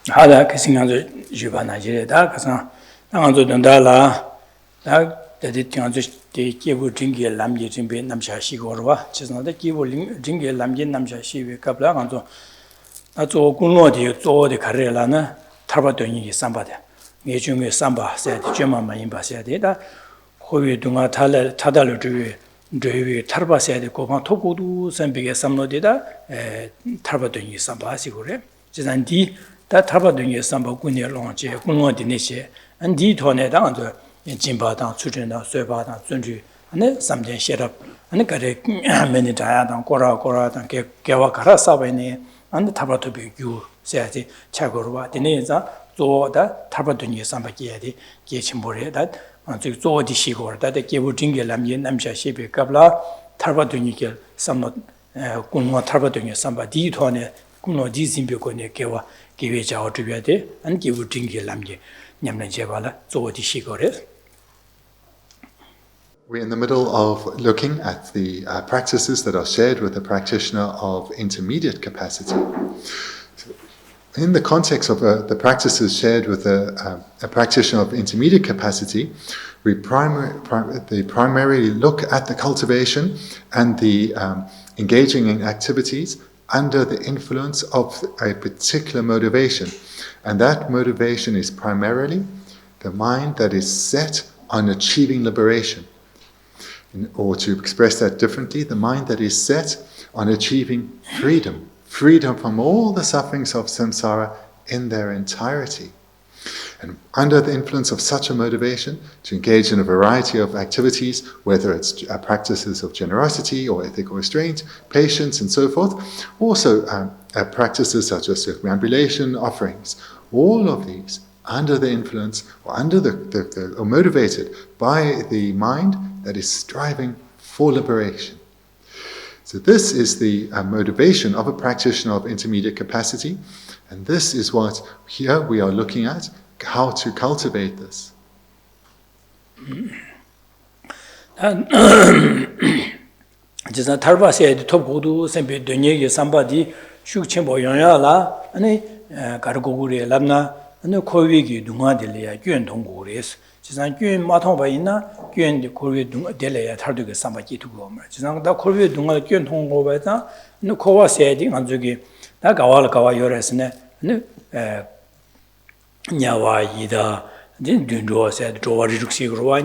하다 그 생각을 주반하지다 그래서 당한도 된다라 다 대대팅한테 기부 징계 남게 준비 남샤시고로와 지선한테 기부 징계 남게 남샤시비 갑라 간도 나저 군로디 저어디 가래라는 타바도니 삼바데 예중에 삼바 세트 제마만 임바세야 되다 호위 동아 타달을 주위 저희 타르바세야 되고 막 토고도 선비게 삼노디다 타바도니 삼바시고래 지난디 다 타바도니 삼바 군여롱제 군로디네시 안디 토네당도 진바당 추진다 쇠바당 준주 안에 삼전 셋업 안에 가래 매니다야당 고라당 개와 가라사바니 안데 타바토비 유 세야지 차고로와 디네자 조다 타바도니 삼바기야디 게침보레다 저 조디 시고르다 게부 징게람이 남샤시비 갑라 타바도니게 삼노 군노 타바도니 삼바디 토네 군노 디심비고네 개와 게베자오 주비야데 안 게부 징게람이 냠는 제발라 조디 시고레. We're in the middle of looking at the practices that are shared with a practitioner of intermediate capacity. So in the context of the practices shared with a practitioner of intermediate capacity, we primarily look at the cultivation and the engaging in activities under the influence of a particular motivation. And that motivation is primarily the mind that is set on achieving liberation. Or to express that differently, the mind that is set on achieving freedom from all the sufferings of samsara in their entirety. And under the influence of such a motivation, to engage in a variety of activities, whether it's practices of generosity or ethical restraint, patience, and so forth, also practices such as circumambulation, offerings, all of these under the influence or or motivated by the mind that is striving for liberation. So this is the motivation of a practitioner of intermediate capacity, and this is what here we are looking at, how to cultivate this. 지사 탈바세의 톱고도 선배 되게 삼바디 슈침보 영야라 아니 가르고구리 람나 아니 코위기 동아들이야卷동고레스 지산 균 마통바 있나 균 고르게 동아들이야 탈도게 삼바기 두고 말 지산 다 고르게 동아 균 통고바다 너 코와 세디 안저기 다 가와 요레스네 네 냐와이다 딘dunro said 조와리 죽시그로와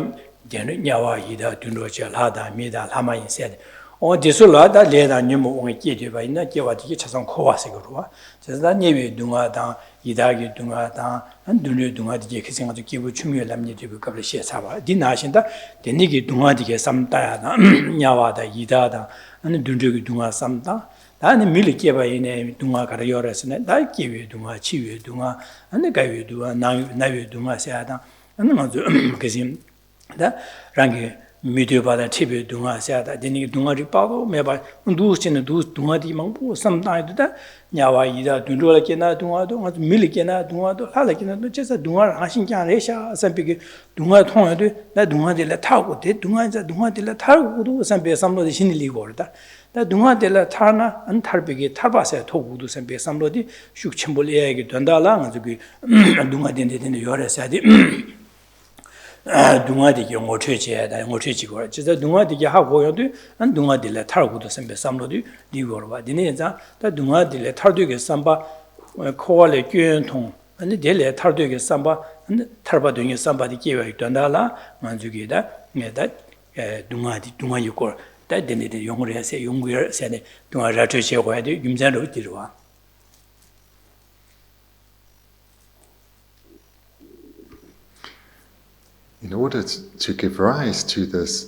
냐와이다 둔로체 라다 미다 라마인 said 어 디솔라다 레다 님모 옹이 끼디바 있나 끼와디기 차선 코와세그로와 제가 니비 동아다 이다기 동아다 한 dunyo 동아디게 그생아도 기부 충묘 남니디부 갑을 시사바 디나신다 데니기 동아디게 삼다야다 냐와다 이다다 한 dunyo기 동아 삼다 나는 밀게바이네 동아 가려 열었으네 나 기회 동아 치회 동아 안에 가회 동아 나회 동아 세하다 안는 아주 그심 다 랑게 미디어바다 TV 동아 세하다 되니 동아리 빠고 매바 누스는 누스 동아디 망보 삼다이다 냐와이다 dunro라케나 동아도 아주 밀게나 동아도 하라케나 제사 동아 하신장레샤 삼비게 동아 통해도 나 동아들라 타고 돼 동아들라 타고도 삼비 삼로디 신리고르다 다 동아들라 타나 안 탈비게 타바세 토구도 삼비 삼로디 슉침볼 얘기 된다라 아주 그 동아된데 요래사디 동아디게 ngotche지고 진짜 동아디게 하고요도 안 동아딜라 탈고도 선배 삼로도 리고르바 디네자 다 동아딜라 탈도게 삼바 코알레 균통 아니 델레 탈도게 삼바 탈바도게 삼바디 계획 된다라 만주기다 내다 동아유고 다 데네데 용을 해서 용구를 세네 동아라트 제고야 돼 김산로 들어와 In order to give rise to this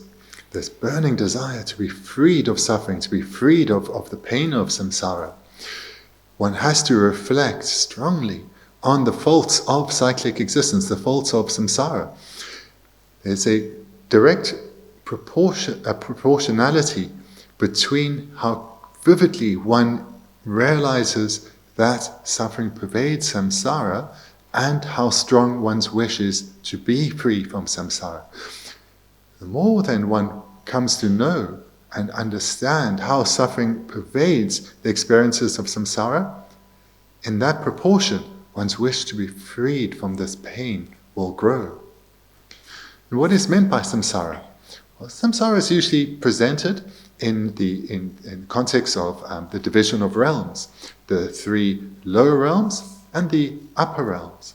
burning desire to be freed of suffering, to be freed of the pain of samsara, one has to reflect strongly on the faults of cyclic existence, the faults of samsara. There's a direct proportionality between how vividly one realizes that suffering pervades samsara and how strong one's wish is to be free from samsara. The more then one comes to know and understand how suffering pervades the experiences of samsara, in that proportion, one's wish to be freed from this pain will grow. And what is meant by samsara? Well, samsara is usually presented in the context of the division of realms, the 3 lower realms and the upper realms.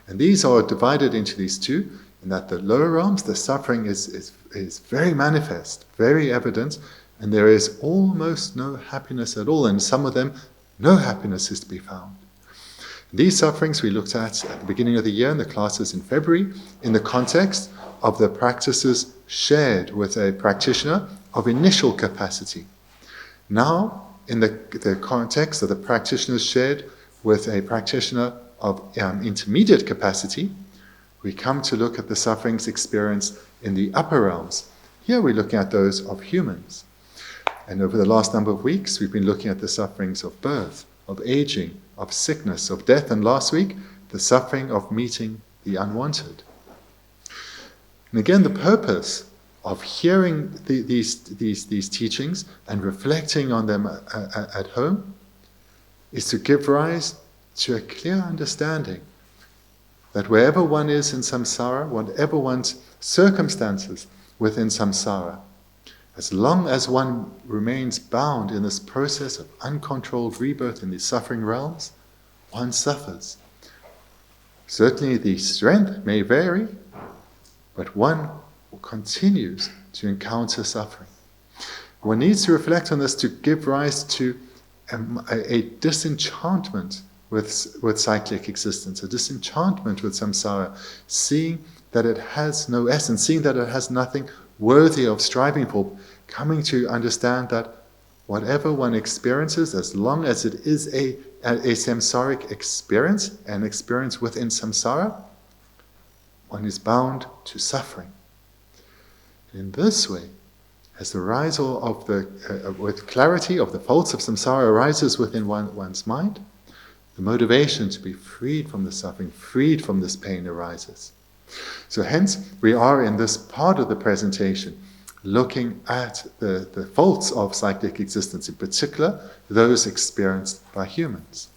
And these are divided into these 2, in that the lower realms, the suffering is very manifest, very evident, and there is almost no happiness at all, and some of them, no happiness is to be found. These sufferings we looked at the beginning of the year in the classes in February, in the context of the practices shared with a practitioner of initial capacity. Now, in the context of the practitioners shared with a practitioner of intermediate capacity, we come to look at the sufferings experienced in the upper realms. Here we're looking at those of humans. And over the last number of weeks, we've been looking at the sufferings of birth, of aging, of sickness, of death, and last week, the suffering of meeting the unwanted. And again, the purpose of hearing these teachings and reflecting on them at home is to give rise to a clear understanding that wherever one is in samsara, whatever one's circumstances within samsara, as long as one remains bound in this process of uncontrolled rebirth in these suffering realms, one suffers. Certainly the strength may vary, but one continues to encounter suffering. One needs to reflect on this to give rise to a disenchantment with cyclic existence, a disenchantment with samsara, seeing that it has no essence, seeing that it has nothing worthy of striving for, coming to understand that whatever one experiences, as long as it is a samsaric experience, an experience within samsara, one is bound to suffering. In this way, as the rise of with clarity of the faults of samsara arises within one's mind, the motivation to be freed from the suffering, freed from this pain arises. So hence, we are in this part of the presentation looking at the faults of cyclic existence, in particular, those experienced by humans.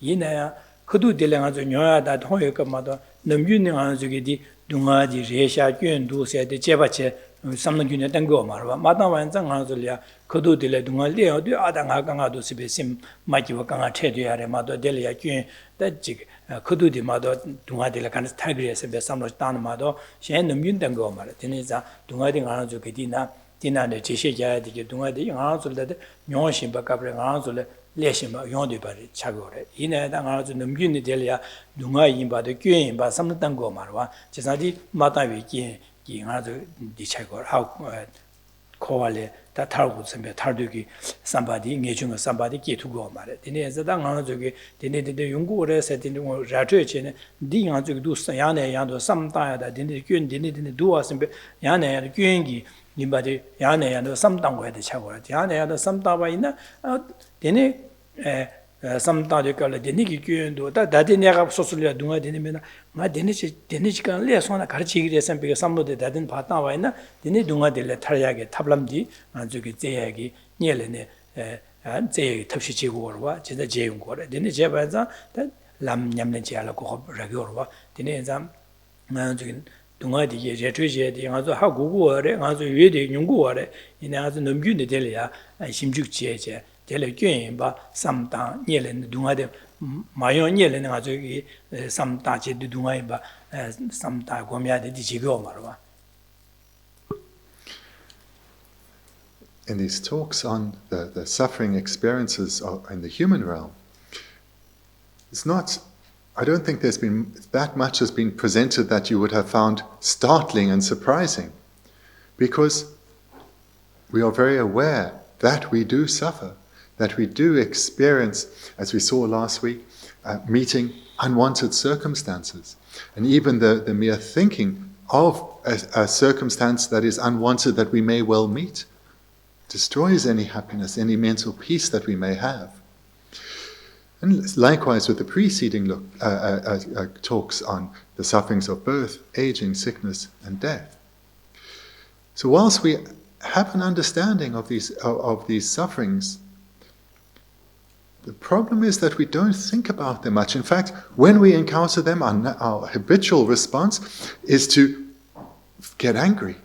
이내야 그도 될랑아서 녀야다 통역가 마도 넘균능한 저기디 둥아지 레샤 꾼도 세데 제바체 삼는균에 땡거 말아 마다완장하서야 그도 될래 둥알레어도 아당아 강아도 스베심 마지와 강아 체되야래 마도 될야 꾼 다지 그도디 마도 둥아들 간스 타그리에서 베삼로 따는 마도 셴 넘균 땡거 말아 되니자 둥아디 가는 저기디나 디나네 제시자야 되게 둥아디 강아서데 녀신 바까브레 강아서래 레심바 용도바리 차고래 이내다 가서 넘균이 될야 누가 임바도 교인바 삼는 거 말와 제사디 마다위기 기가도 디차고 하고 코알레 다 탈고 선배 탈두기 삼바디 녜중어 삼바디 기투고 말해 디네서 당하는 저기 디네데 연구를 해서 디네 라트에체네 디가 저기 두스 야네 야도 삼다야다 디네 교인 디네 두와선배 야네 교인기 님바디 야네야도 삼당고 해도 차고라 야네야도 삼다바 있나 되네 삼다도 깔래 되니기 교연도 다데 내가 소술이야 누가 되니면 나 되니지간 레소나 가르치기 해서 비가 삼로데 다든 바다와 있나 되니 누가 될래 탈야게 탑람디 저기 제야기 녀레네 제 탑시 지고와 제다 제용고래 되니 제바자 람 냠는 지알고 라고와 되니 잠 저기 동아디게 제트제디 가서 하고고래 가서 위에 연구하래 이내 가서 넘균이 될이야 심죽지에제 될 교인바 삼당 녀레는 동아데 마요 녀레는 가서 이 삼다제 동아이바 삼다 고미야데 지고 말와. In these talks on the suffering experiences in the human realm, I don't think there's been that much has been presented that you would have found startling and surprising, because we are very aware that we do suffer, that we do experience, as we saw last week, meeting unwanted circumstances. And even the mere thinking of a circumstance that is unwanted that we may well meet destroys any happiness, any mental peace that we may have. And likewise with the preceding talks on the sufferings of birth, aging, sickness, and death. So whilst we have an understanding of these sufferings, the problem is that we don't think about them much. In fact, when we encounter them, our habitual response is to get angry,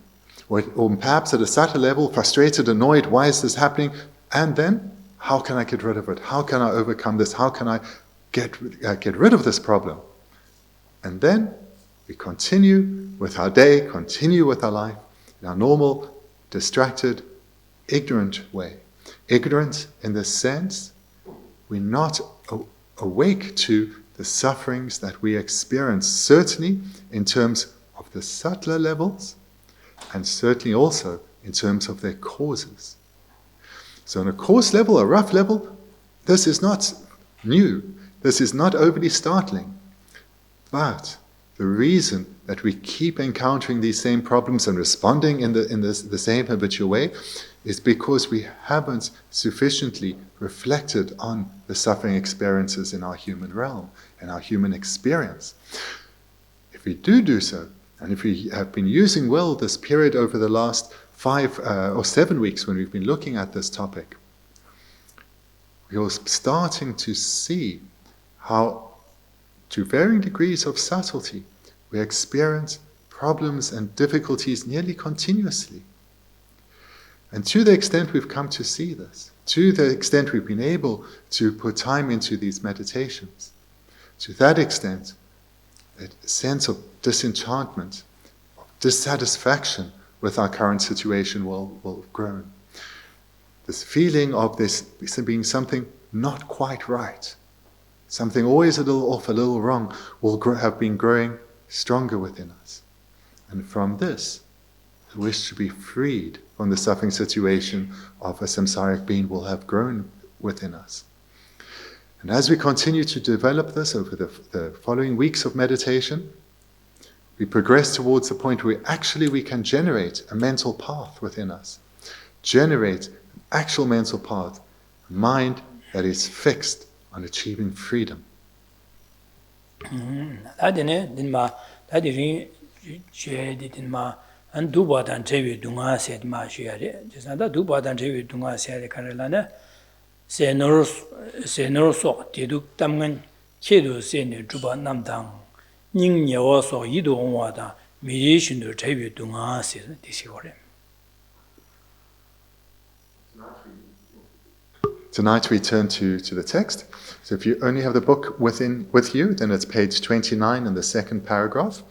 or perhaps at a subtle level, frustrated, annoyed, why is this happening? And then, how can I get rid of it? How can I overcome this? How can I get rid of this problem? And then we continue with our day, continue with our life in our normal, distracted, ignorant way. Ignorant in the sense we're not awake to the sufferings that we experience, certainly in terms of the subtler levels, and certainly also in terms of their causes. So on a coarse level, a rough level, this is not new. This is not overly startling. But the reason that we keep encountering these same problems and responding in the same habitual way is because we haven't sufficiently reflected on the suffering experiences in our human realm, in our human experience. If we do so, and if we have been using well this period over the last 5 or 7 weeks when we've been looking at this topic, we are starting to see how, to varying degrees of subtlety, we experience problems and difficulties nearly continuously. And to the extent we've come to see this, to the extent we've been able to put time into these meditations, to that extent, a sense of disenchantment, of dissatisfaction with our current situation will have grown. This feeling of this being something not quite right, something always a little off, a little wrong, will have been growing stronger within us. And from this, the wish to be freed from the suffering situation of a samsaric being will have grown within us. And as we continue to develop this over the following weeks of meditation, we progress towards the point where we can generate a mental path within us. Generate an actual mental path, a mind that is fixed on achieving freedom. And do what and Trevi Dunga said Mashiari. Just not do what and Trevi Dunga said Carolina. Say no so, Tiduk Tamgan, Kedu Seni, Juba Namdang, Ning Yawaso, Yido Wada, mediation to Trevi Dunga said this year. Tonight we turn to the text. So if you only have the book with you, then it's page 29 in the second paragraph.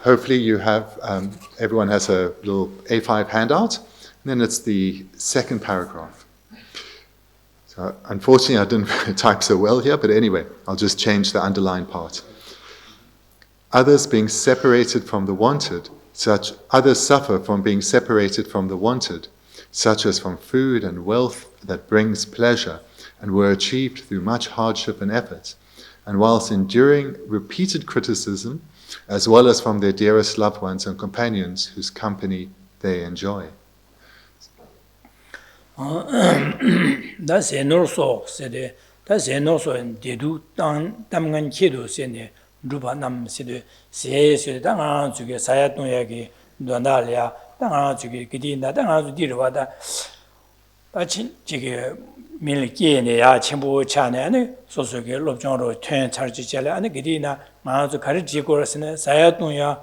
Hopefully you have, everyone has a little A5 handout, and then it's the second paragraph. So unfortunately I didn't type so well here, but anyway, I'll just change the underlined part. Others being separated from the wanted, others suffer from being separated from the wanted, such as from food and wealth that brings pleasure, and were achieved through much hardship and effort, and whilst enduring repeated criticism, as well as from their dearest loved ones and companions whose company they enjoy. That's also said. That's also in Dedu Tamgan Kido Sene, Drupa Nam Sede, says Danga to get Sayat Noyagi, Dondalia, Danga to get Gidina, Danga to Dirwada, Pachin Milky and Ya Chimbo Chana, and so get Lobjoro, turn Chargicella, and Gidina, Manazo Karajigorasene, Sayat Noya,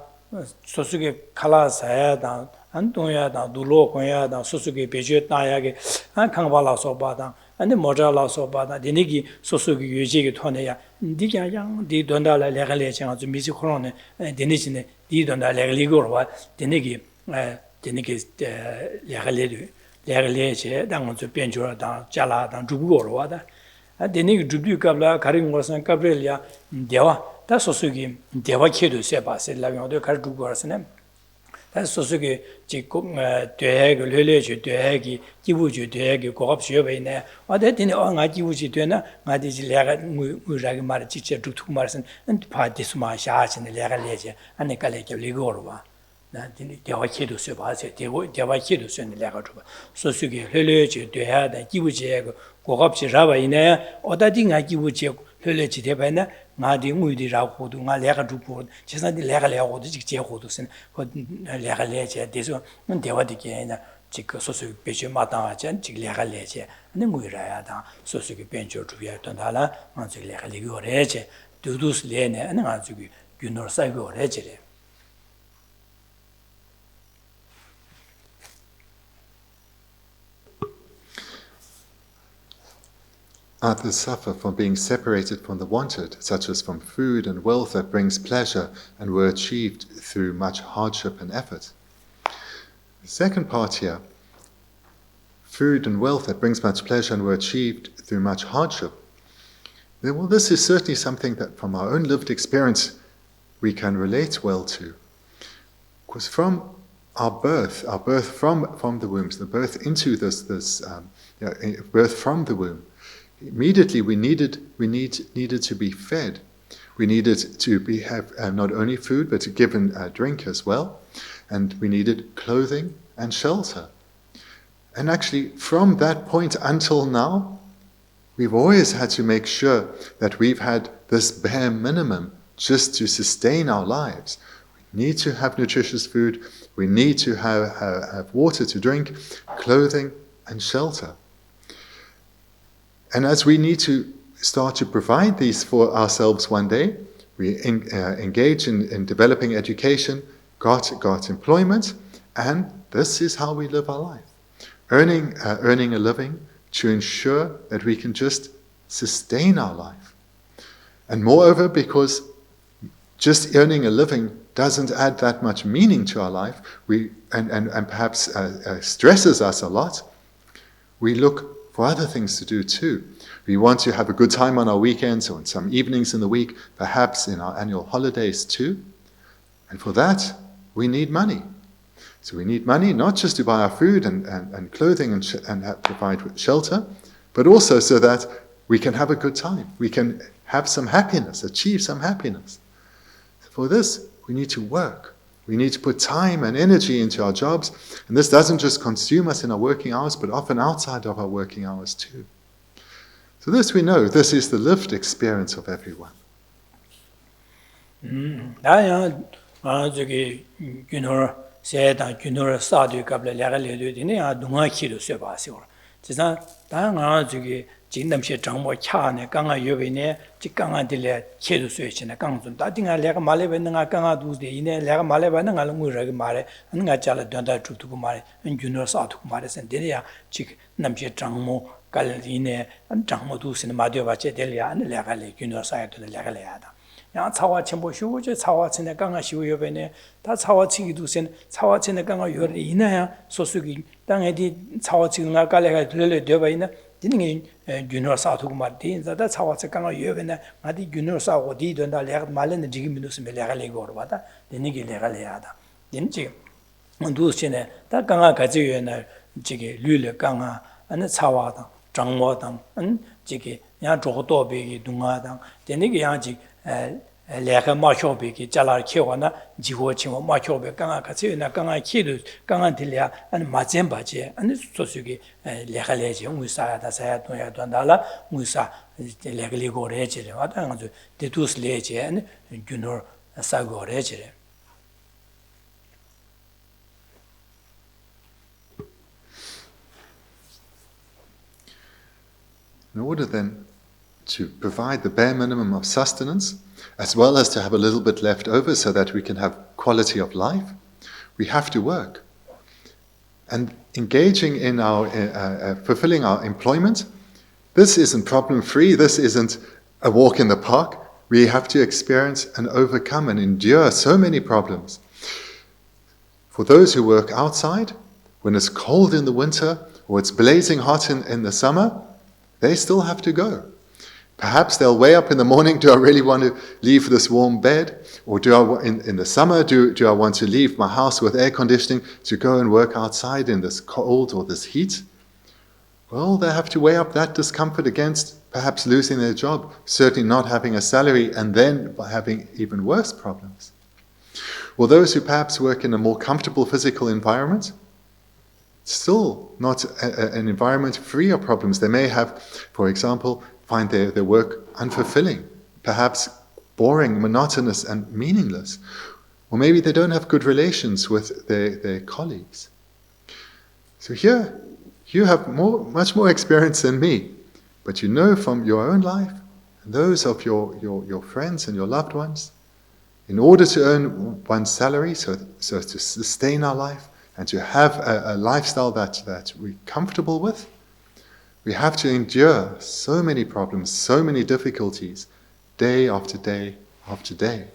Sosuke Kala Sayada, Antonia, Dulo Koya, Sosuke Pejet Nayagi, and Kangvala Sobada, and the Mojala Sobada, the Nigi, Sosuke Yuji Tonia, Digang, the Dondala Legalation of the Misicrone, and the Nijine, the Donda Legaligor, the Nigi, Legaledu, Legalece, down to Penjura, down Jala, down Jugor, and the Nig Jubu Kabla, Karim was and Cabrelia, Deva, that's Sosuki, Deva Kedu Seba, said Lavin de Cardugoras name. That's Sosuke, Jikum, Dehag, Lulege, Dehagi, Kibuju, Dehagi, Corruption, or that in all I Kibuji Dena, I did Muragmar teacher to 2 Marson and part this my charge in the Legalege and the Galate of Ligorova. Deva Kedu Seba, Deva Kedu in the Lagatua. Sosuke, Lulege, Dehad, and Kibuji, 고급지 라바이네 오다딩아 기부지 흘려지 대바이네 나디 무디라고도 나 내가 두고 제산디 내가 내고도 직제고도선 그 내가 내제 대서 대화디게나 지그 소수 배치 마다하지 지 내가 내제 근데 무이라야다 소수기 변조 주비했던 달라 먼저 내가 리고래제 두두스 레네 아니 아주 균노 사이고 레제래 Others suffer from being separated from the wanted, such as from food and wealth that brings pleasure and were achieved through much hardship and effort. The second part here, food and wealth that brings much pleasure and were achieved through much hardship. Well, this is certainly something that from our own lived experience we can relate well to. Because from our birth from the wombs, the birth into birth from the womb, immediately we needed to be fed. We needed to have not only food but given drink as well, and we needed clothing and shelter. And actually, from that point until now, we've always had to make sure that we've had this bare minimum just to sustain our lives. We need to have nutritious food. We need to have water to drink, clothing and shelter. And as we need to start to provide these for ourselves one day, we engage in developing education, got employment, and this is how we live our life. Earning a living to ensure that we can just sustain our life. And moreover, because just earning a living doesn't add that much meaning to our life, and perhaps stresses us a lot, we look for other things to do too. We want to have a good time on our weekends or on some evenings in the week, perhaps in our annual holidays too. And for that, we need money. So we need money not just to buy our food and clothing and provide shelter, but also so that we can have a good time. We can have some happiness, achieve some happiness. For this, we need to work. We need to put time and energy into our jobs, and this doesn't just consume us in our working hours, but often outside of our working hours too. So this we know, this is the lived experience of everyone. 진담시 정보 차네 강아 여베네 직강아 딜레 체도 수에치네 강좀 다딩아 내가 말해 뱉는가 강아 두데 이네 내가 말해 뱉는가 무르게 말해 응가 잘라 된다 죽두고 말해 윤어 사두고 말해선 데리야 직 남시 정모 갈리네 정모 두스네 마디오 바체 데리야 안 내가 레 윤어 사야도 내가 레야다 야 차와 첨보 쉬우제 차와치네 강아 쉬우 여베네 다 차와치기 두센 차와치네 강아 여레 이나야 소수기 땅에디 차와치가 갈래가 들려 되어 있나 디닝이 유니버사 두고 말디 자다 차와서 강아 여베나 마디 유니버사 어디 된다 내가 말는 지금 민우스 메래가 레고 봐다 디닝이 내가 레야다 딘지 문두스네 다 강아 가지여나 지게 류르 강아 안 차와다 장모당 안 지게 야 조도베기 동아당 디닝이 야지 레가 마쇼베기 잘라 키워나 지고치고 마쇼베 강아 같이나 강아 키도 강아 들려 안 맞젠 바지 안 소수기 레가 레지 무사야다 사야 돈야 돈달라 무사 레글리 고레지레 와다 가지고 데투스 레지 안 균노 사고레지레 In order then to provide the bare minimum of sustenance, as well as to have a little bit left over so that we can have quality of life, we have to work. And engaging in our, fulfilling our employment, this isn't problem-free, this isn't a walk in the park. We have to experience and overcome and endure so many problems. For those who work outside, when it's cold in the winter or it's blazing hot in the summer, they still have to go. Perhaps they'll wake up in the morning, do I really want to leave this warm bed? Or do I, in the summer, do I want to leave my house with air conditioning to go and work outside in this cold or this heat? Well, they have to weigh up that discomfort against perhaps losing their job, certainly not having a salary, and then having even worse problems. Or those who perhaps work in a more comfortable physical environment, still not an environment free of problems. They may have, for example, find their work unfulfilling, perhaps boring, monotonous, and meaningless. Or maybe they don't have good relations with their colleagues. So here, you have much more experience than me, but you know from your own life, and those of your friends and your loved ones, in order to earn one's salary, so as to sustain our life, and to have a lifestyle that we're comfortable with, we have to endure so many problems, so many difficulties, day after day after day.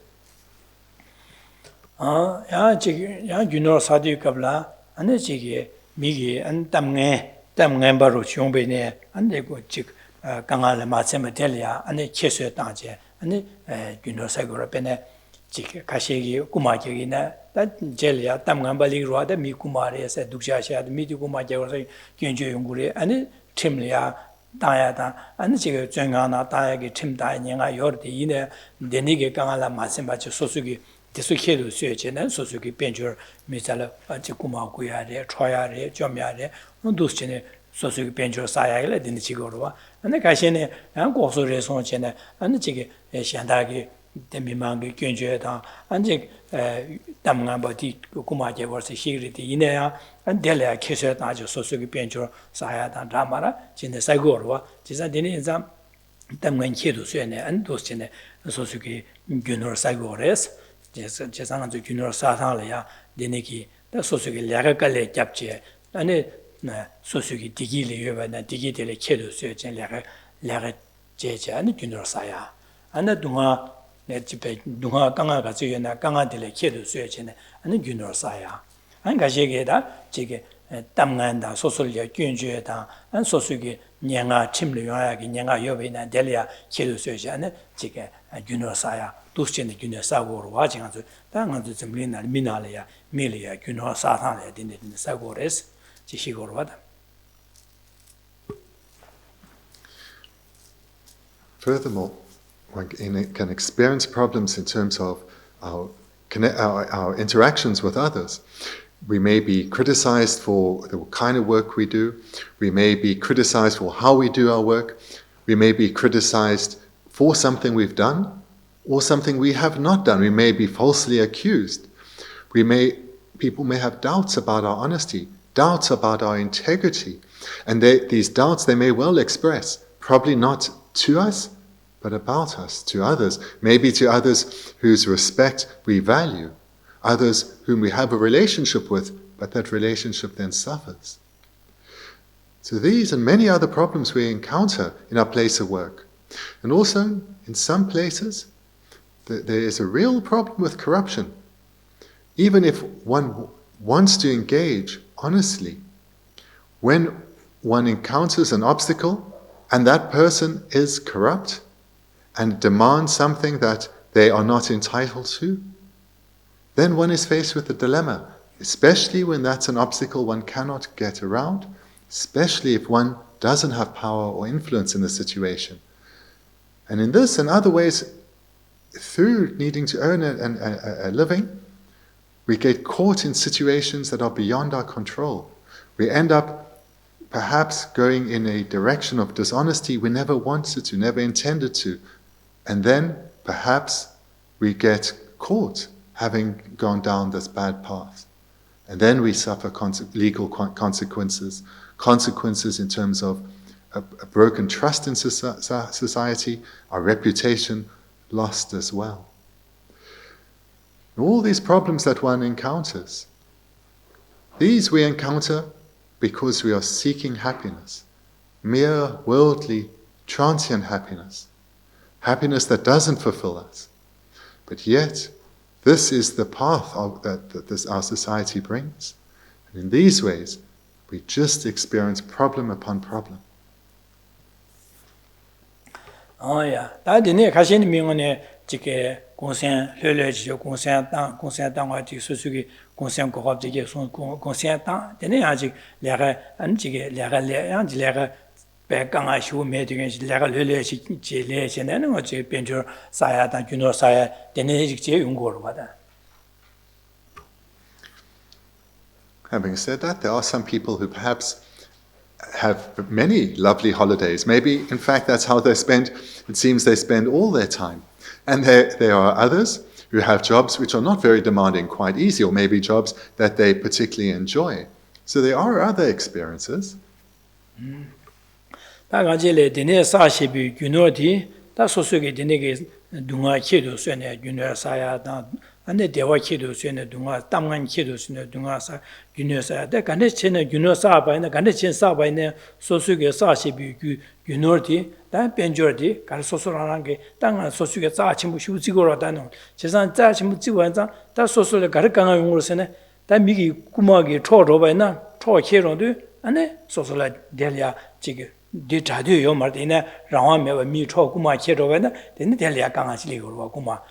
가시기 꾸마기나 젤리아 담간발리로다 미꾸마리에서 독자샤도 미디꾸마게서 견주 연구리 아니 팀리아 다야다 아니 지금 전가나 다야기 팀다이냐가 요르디 이네 데니게 강알라 마셈바치 소수기 대수케도 수여제는 소수기 변주 미살라 지꾸마고야레 초야레 점야레 논도스체네 소수기 변주 사야를 되는 지거로와 아니 가시네 안 고소레 손체네 아니 지게 샹다기 대미망의 견주에다 안직 담간바디 꾸마게 벌써 시리디 이내야 안델야 계셔 아주 소수기 변주 사야다 라마라 진짜 사고로와 진짜 되는 인자 담간 키도 수에네 안도스네 소수기 균을 사고레스 제상한 저 균을 사상을야 되니기 소수기 ля가깔에 잡지 아니 소수기 디기리 여바나 디기들의 키도 수에진 ля가 제제 아니 균을 사야 안나 동아 내 집에 누가 강아가 지여나 강아들의 키도 수여지네 아니 균어사야 안 가시게다 지게 담간다 소설려 균주에다 안 소수기 냥아 침르야기 냥아 여베나 델리아 키도 수여지 아니 지게 균어사야 도스체네 균어사고로 와징아서 당한도 좀 미나리아 밀리아 균어사상에 되는 사고레스 지시고로 와다. Furthermore, one can experience problems in terms of our interactions with others. We may be criticized for the kind of work we do. We may be criticized for how we do our work. We may be criticized for something we've done or something we have not done. We may be falsely accused. People may have doubts about our honesty, doubts about our integrity. And these doubts they may well express, probably not to us, but about us, to others, maybe to others whose respect we value, others whom we have a relationship with, but that relationship then suffers. So these and many other problems we encounter in our place of work. And also, in some places, there is a real problem with corruption. Even if one wants to engage honestly, when one encounters an obstacle and that person is corrupt, and demand something that they are not entitled to, then one is faced with a dilemma, especially when that's an obstacle one cannot get around, especially if one doesn't have power or influence in the situation. And in this and other ways, through needing to earn a living, we get caught in situations that are beyond our control. We end up perhaps going in a direction of dishonesty we never wanted to, never intended to. And then, perhaps, we get caught having gone down this bad path. And then we suffer legal consequences in terms of a broken trust in society, our reputation lost as well. And all these problems that one encounters, these we encounter because we are seeking happiness, mere worldly, transient happiness. Happiness that doesn't fulfill us. But yet, this is the path that our society brings. And in these ways, we just experience problem upon problem. Oh yeah, that didn't 가시는 명언에 지게 공생 혈려지요 공생 땅과 지 수수기 공생 고합지게 손 공생 땅 되네 아직 내가 안지게 내가 백강아시고 매등에서 내가 려려시 제례시는 어째 변조 사야다 균어 사야 되는 제 용고로 받아. Having said that, there are some people who perhaps have many lovely holidays. Maybe, in fact, that's how it seems they spend all their time. And there are others who have jobs which are not very demanding, quite easy, or maybe jobs that they particularly enjoy. So there are other experiences. ane dewa kido suyene dunga, tamgan kido suyene dunga sa gyunyo sa, de gane chene gyunyo sa bayne, gane chen sa bayne sosuge sa shibi gyunyor di, dan benjor di, gane sosu rangi, dan sosuge sa chimbu shibu zigoro dano, chesan za chimbu zigoro zang, dan sosule gare ganga yungoro sene, dan migi kumagi cho ro bayna, cho kiro du, ane sosule delya jige, di chadyo yo mar, dine rangwa mewa mi cho kuma kiro bayna, dine delya ganga chili goro kuma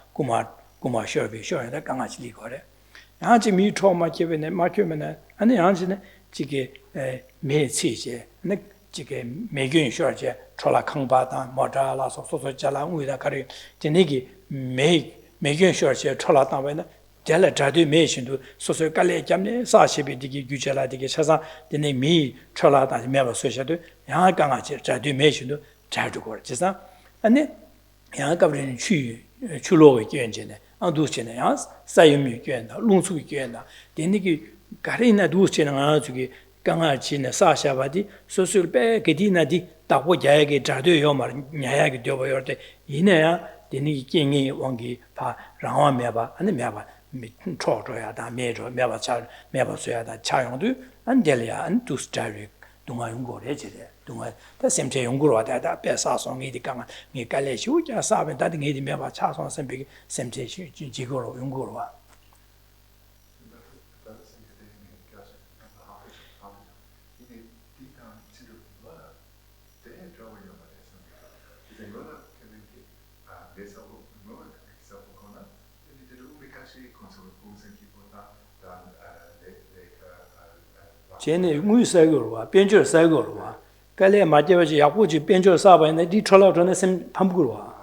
shobi shoyada ganga chili gore. Yanchi mi cho ma kibene, ma kibene, ane yanchi ne, jige me ci je, ane jige me gyun shoy je, chola kangpa dan, moja la so jala ngui da kari, jenegi me gyun shoy je, chola dan bayna, jala jadu me shindu, so kale jamne, sa shibi digi gyujala digi chasa, dine mi chola dan meba so shadu, yang ganga jadu me shindu, jadu gore. Jisa, ane yang kabrin chulo gyun jene, 안도 전에 야 사유미 교회다 롱수 교회다 데니기 가리나 두스는 아주기 강아지네 사샤바디 소술 빼 게디나디 따고 야야게 자도요 말 냐야게 되어버려데 이내야 데니기 깽이 왕기 바 랑와 메바 아니 메바 초조야 다 메조 메바 차 메바 소야다 차용도 안델이야 안 두스타리 동아 연구를 해지래 동아 다 샘체 연구로 와다 배사송이 디강 이 갈래시우자 사ben 다들 이 메바 차송 샘비 샘체 지고로 연구로 와 쟤네 무이사고로와 변절 사고로와 갈래 맞게버지 약고지 변절 사바네 디 철라전에 샘 반부로와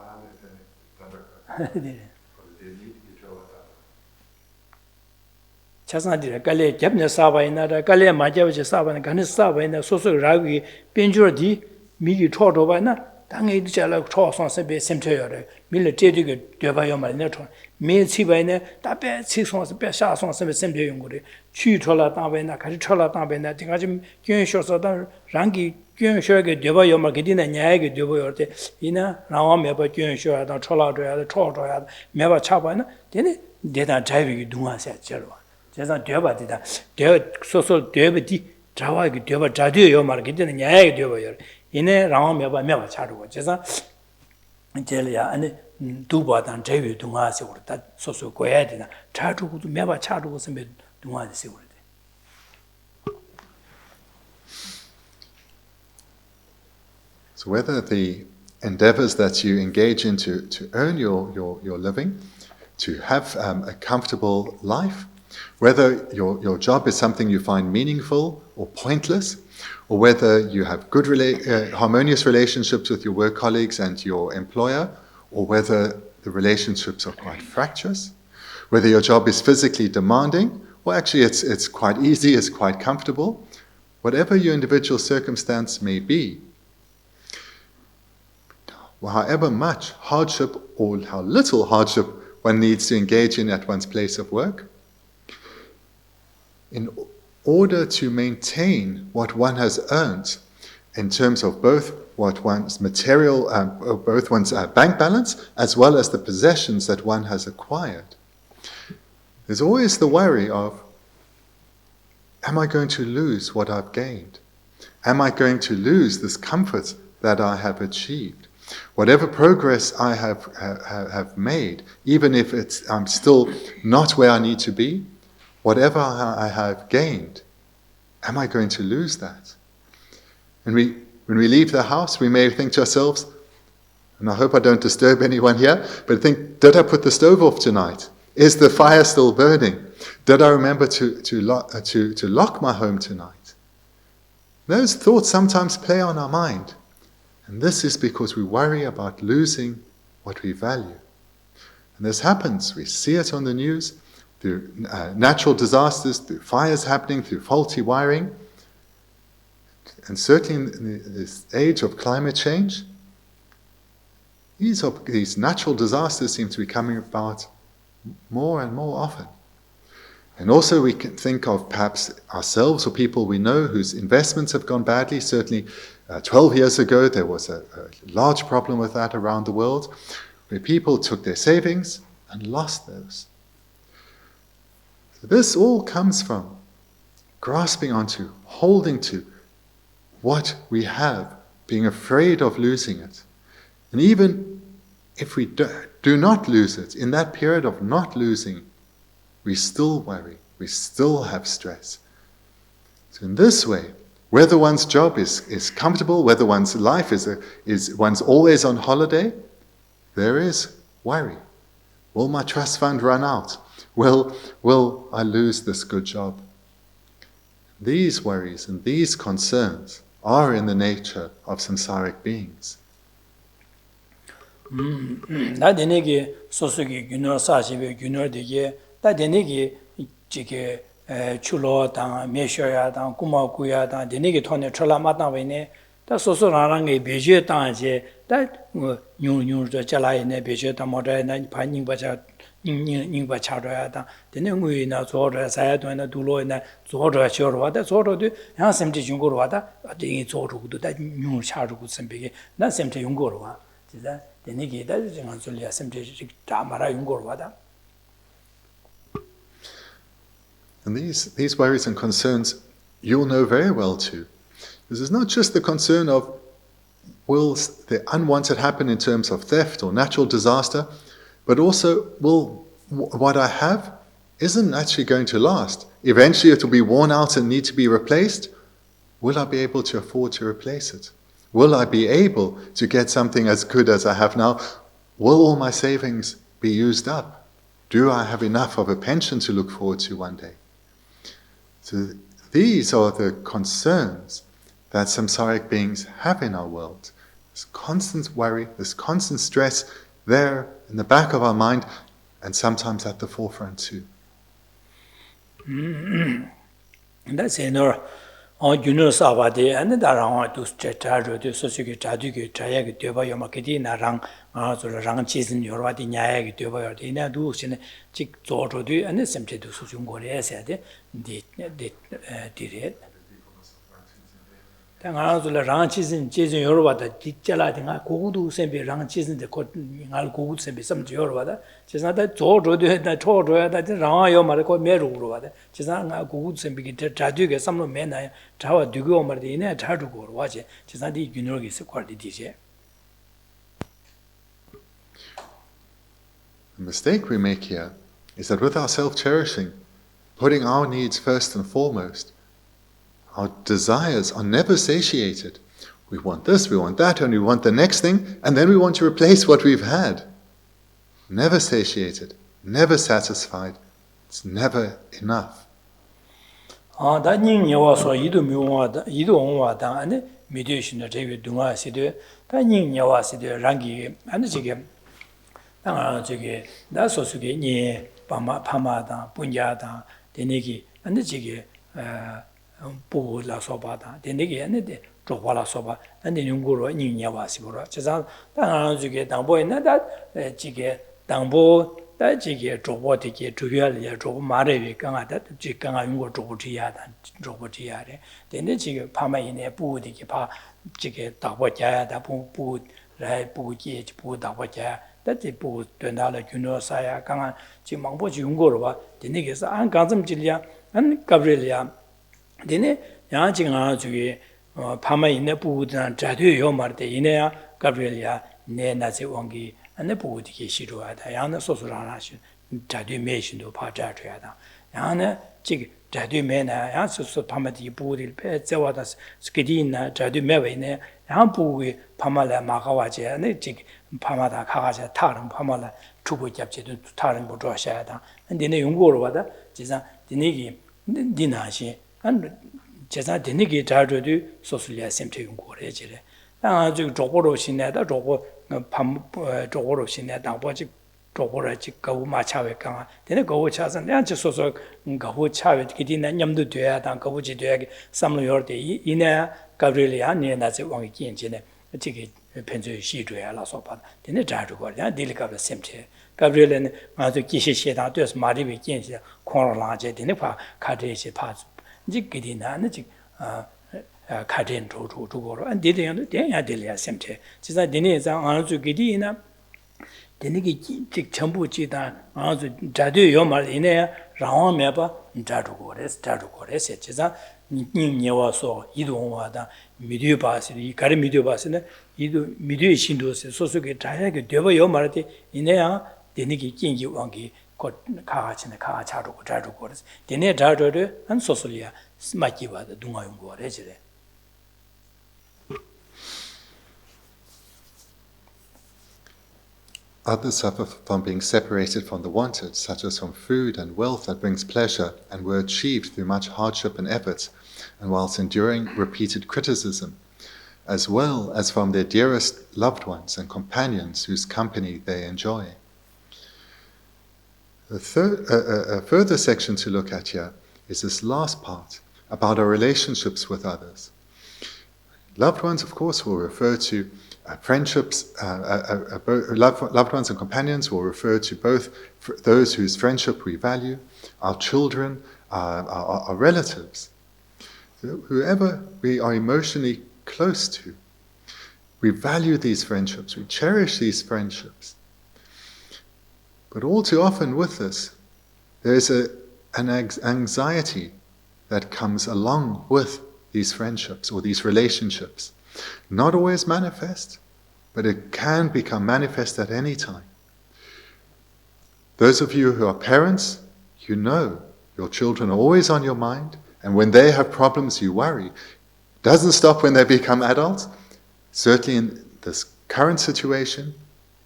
차산디래 갈래 잡냐 사바이나다 갈래 맞게버지 사바네 간에 사바이나 소소 라기 변절디 미기 초도바나 당에 디자라 초선 샘베 샘쳐요래 밀레 제디게 되바요 말네 초 메치바이네 답에 치송서 배샤송 샘베 샘베 용고래 취초라 당바이나 같이 초라 당바이나 디가지 gyön쇼서다 랑기 gyön쇼게 되바요 말 게디나 냐에게 되바요때 이나 라와 메바 gyön쇼다 초라줘야 초줘야 메바 차바이나 되네 대다 자비기 동화세 저러 제가 되바디다 되 소소 되베디 자와기 되바 자디요 말 게디나 냐에게 되바요 이내 라와 메바 차르고 제가 제리야 아니 두바단 제위 동화세 그렇다 소소 고야 되나 차주고도 메바 차르고 선배 동화세 그래. So whether the endeavors that you engage in to earn your living, to have a comfortable life, whether your job is something you find meaningful or pointless, or whether you have good harmonious relationships with your work colleagues and your employer, or whether the relationships are quite fractious, whether your job is physically demanding, or actually it's quite easy, it's quite comfortable, whatever your individual circumstance may be, however much hardship or how little hardship one needs to engage in at one's place of work, in order to maintain what one has earned in terms of both what one's material, both one's bank balance, as well as the possessions that one has acquired. There's always the worry of, am I going to lose what I've gained? Am I going to lose this comfort that I have achieved? Whatever progress I have made, even if I'm still not where I need to be, whatever I have gained, am I going to lose that? And when we leave the house, we may think to ourselves, and I hope I don't disturb anyone here, but think, did I put the stove off tonight? Is the fire still burning? Did I remember to lock my home tonight? Those thoughts sometimes play on our mind. And this is because we worry about losing what we value. And this happens. We see it on the news. through natural disasters, through fires happening, through faulty wiring. And certainly in this age of climate change, these natural disasters seem to be coming about more and more often. And also we can think of perhaps ourselves or people we know whose investments have gone badly. Certainly 12 years ago there was a large problem with that around the world, where people took their savings and lost those. So this all comes from grasping onto, holding to what we have, being afraid of losing it. And even if we do not lose it, in that period of not losing, we still worry, we still have stress. So in this way, whether one's job is comfortable, whether one's life is one's always on holiday, there is worry. Will my trust fund run out? Will I lose this good job? These worries and these concerns are in the nature of samsaric beings. 나 되네게 소소기 균어 사시베 균어 되게 다 되네게 지게 출로다 메셔야다 꾸마꾸야다 되네게 돈에 철라마다 왜네 다 소소라랑게 베제 땅제 다 뉴뉴저 잘라이네 베제다 모자나 반닝바자 닝닝바 차려야다 되네 무이나 조르 사야도나 둘로나 조르 쇼르와다 조르도 양 셈지 중고로와다 어디 조르고도 다 뉴 차르고 셈비게 나 셈지 용고로와 진짜 되네게 다 정한 소리야 셈지 다 말아 용고로와다. And these worries and concerns you'll know very well too. This is not just the concern of will the unwanted happen in terms of theft or natural disaster, but also will what I have isn't actually going to last. Eventually it will be worn out and need to be replaced. Will I be able to afford to replace it? Will I be able to get something as good as I have now? Will all my savings be used up? Do I have enough of a pension to look forward to one day? So these are the concerns that samsaric beings have in our world. This constant worry, this constant stress there in the back of our mind, and sometimes at the forefront too. That's enough. On you know Savade and the Darang to Stretcher to Sosuki Taduki, Trayag, Tuba Yomakidina Rang, Rang Chisin, Yorati Nyag, Tuba, Dina Dusin, Chick Zoto do, and the same to Susungore said, did it. Tangazola ranches in Jason Yorwa, the Jalating, Kudu, Sembi, ranches in the cotton, Alcood, Sembi, some Yorwa. She's not that Zoto, that Tordo, that Rayo Marco Meru, she's not good, Sembi, Taduga, some men, Tower Dugo Martina, Tardugo, watch it. She's not the Unogis quality. The mistake we make here is that with our self-cherishing, putting our needs first and foremost, our desires are never satiated. We want this, we want that, and we want the next thing, and then we want to replace what we've had. Never satiated, never satisfied. It's never enough. 보고 라서바다 되네게 했는데 조화라 서바 근데 연구로 인냐와 시보라 제가 당한 주게 당보에나다 지게 당보 다 지게 조보되게 주요할 조보 말에 강하다 지 강한 연구 조보지야다 조보지야래 근데 지금 파마이네 부디게 파 지게 다보자야다 부来不接不打不接，但这不对他的军事啥呀？刚刚就忙不用过了吧？的那个是按刚这么讲呀，按搞不了呀。的呢，然后经常这个他们因那不但战队要嘛的，因那呀搞不了呀，那些忘记，那不的给吸出来的，然后呢，说让去战队没许多怕战出来的，然后呢，这个。战队没呢，然后是他们的部的，在我的是给的呢，战队没为呢，然后部为他们来马卡瓦街，那这个他们打卡卡些，他人他们来出国接接的，他人不做下的，那那用过了的，就像的那个的那些，就像的那个战队的，说是来先用过了这个，然后这个中国路现在的中国，他们中国路现在当把这 쪼고라지 가우 마차외 강아 되네 가우 차선 내가 소소 가우 차외 기디나 냠도 돼야 당 가우지 돼야 삼로 요때 이내 가브리엘이야 네나지 왕이 긴지네 지게 편주 시주야 라소파 되네 자주고 야 딜리카브 셈체 가브리엘은 아주 기시시다 돼서 마리비 긴지 콩라제 되네 파 카데시 파 이제 기디나는 지 카덴 조조조고로 안 되대요 대야 딜리아 셈체 지사 되네자 아주 기디나 되니기 직 전부 지다 아주 자도 요말 이내 라와 매바 자주고레스 지사 니니와서 이동와다 미디어바스리 가르 미디어바스네 이도 미디어 신도스 소소게 자야게 되버 요말데 이내야 되니기 긴기 왕기 곧 가가치네 가 자주고레스 되네 자주르 안 소소리야 스마키바다 동아용고레지레 Others suffer from being separated from the wanted, such as from food and wealth that brings pleasure and were achieved through much hardship and effort, and whilst enduring repeated criticism, as well as from their dearest loved ones and companions whose company they enjoy. A further section to look at here is this last part about our relationships with others. Loved ones, of course, will refer to friendships, loved ones and companions will refer to both those whose friendship we value, our children, our relatives, whoever we are emotionally close to. We value these friendships, we cherish these friendships. But all too often with this, there is an anxiety that comes along with these friendships or these relationships. Not always manifest, but it can become manifest at any time. Those of you who are parents, you know your children are always on your mind, and when they have problems, you worry. Doesn't stop when they become adults. Certainly in this current situation,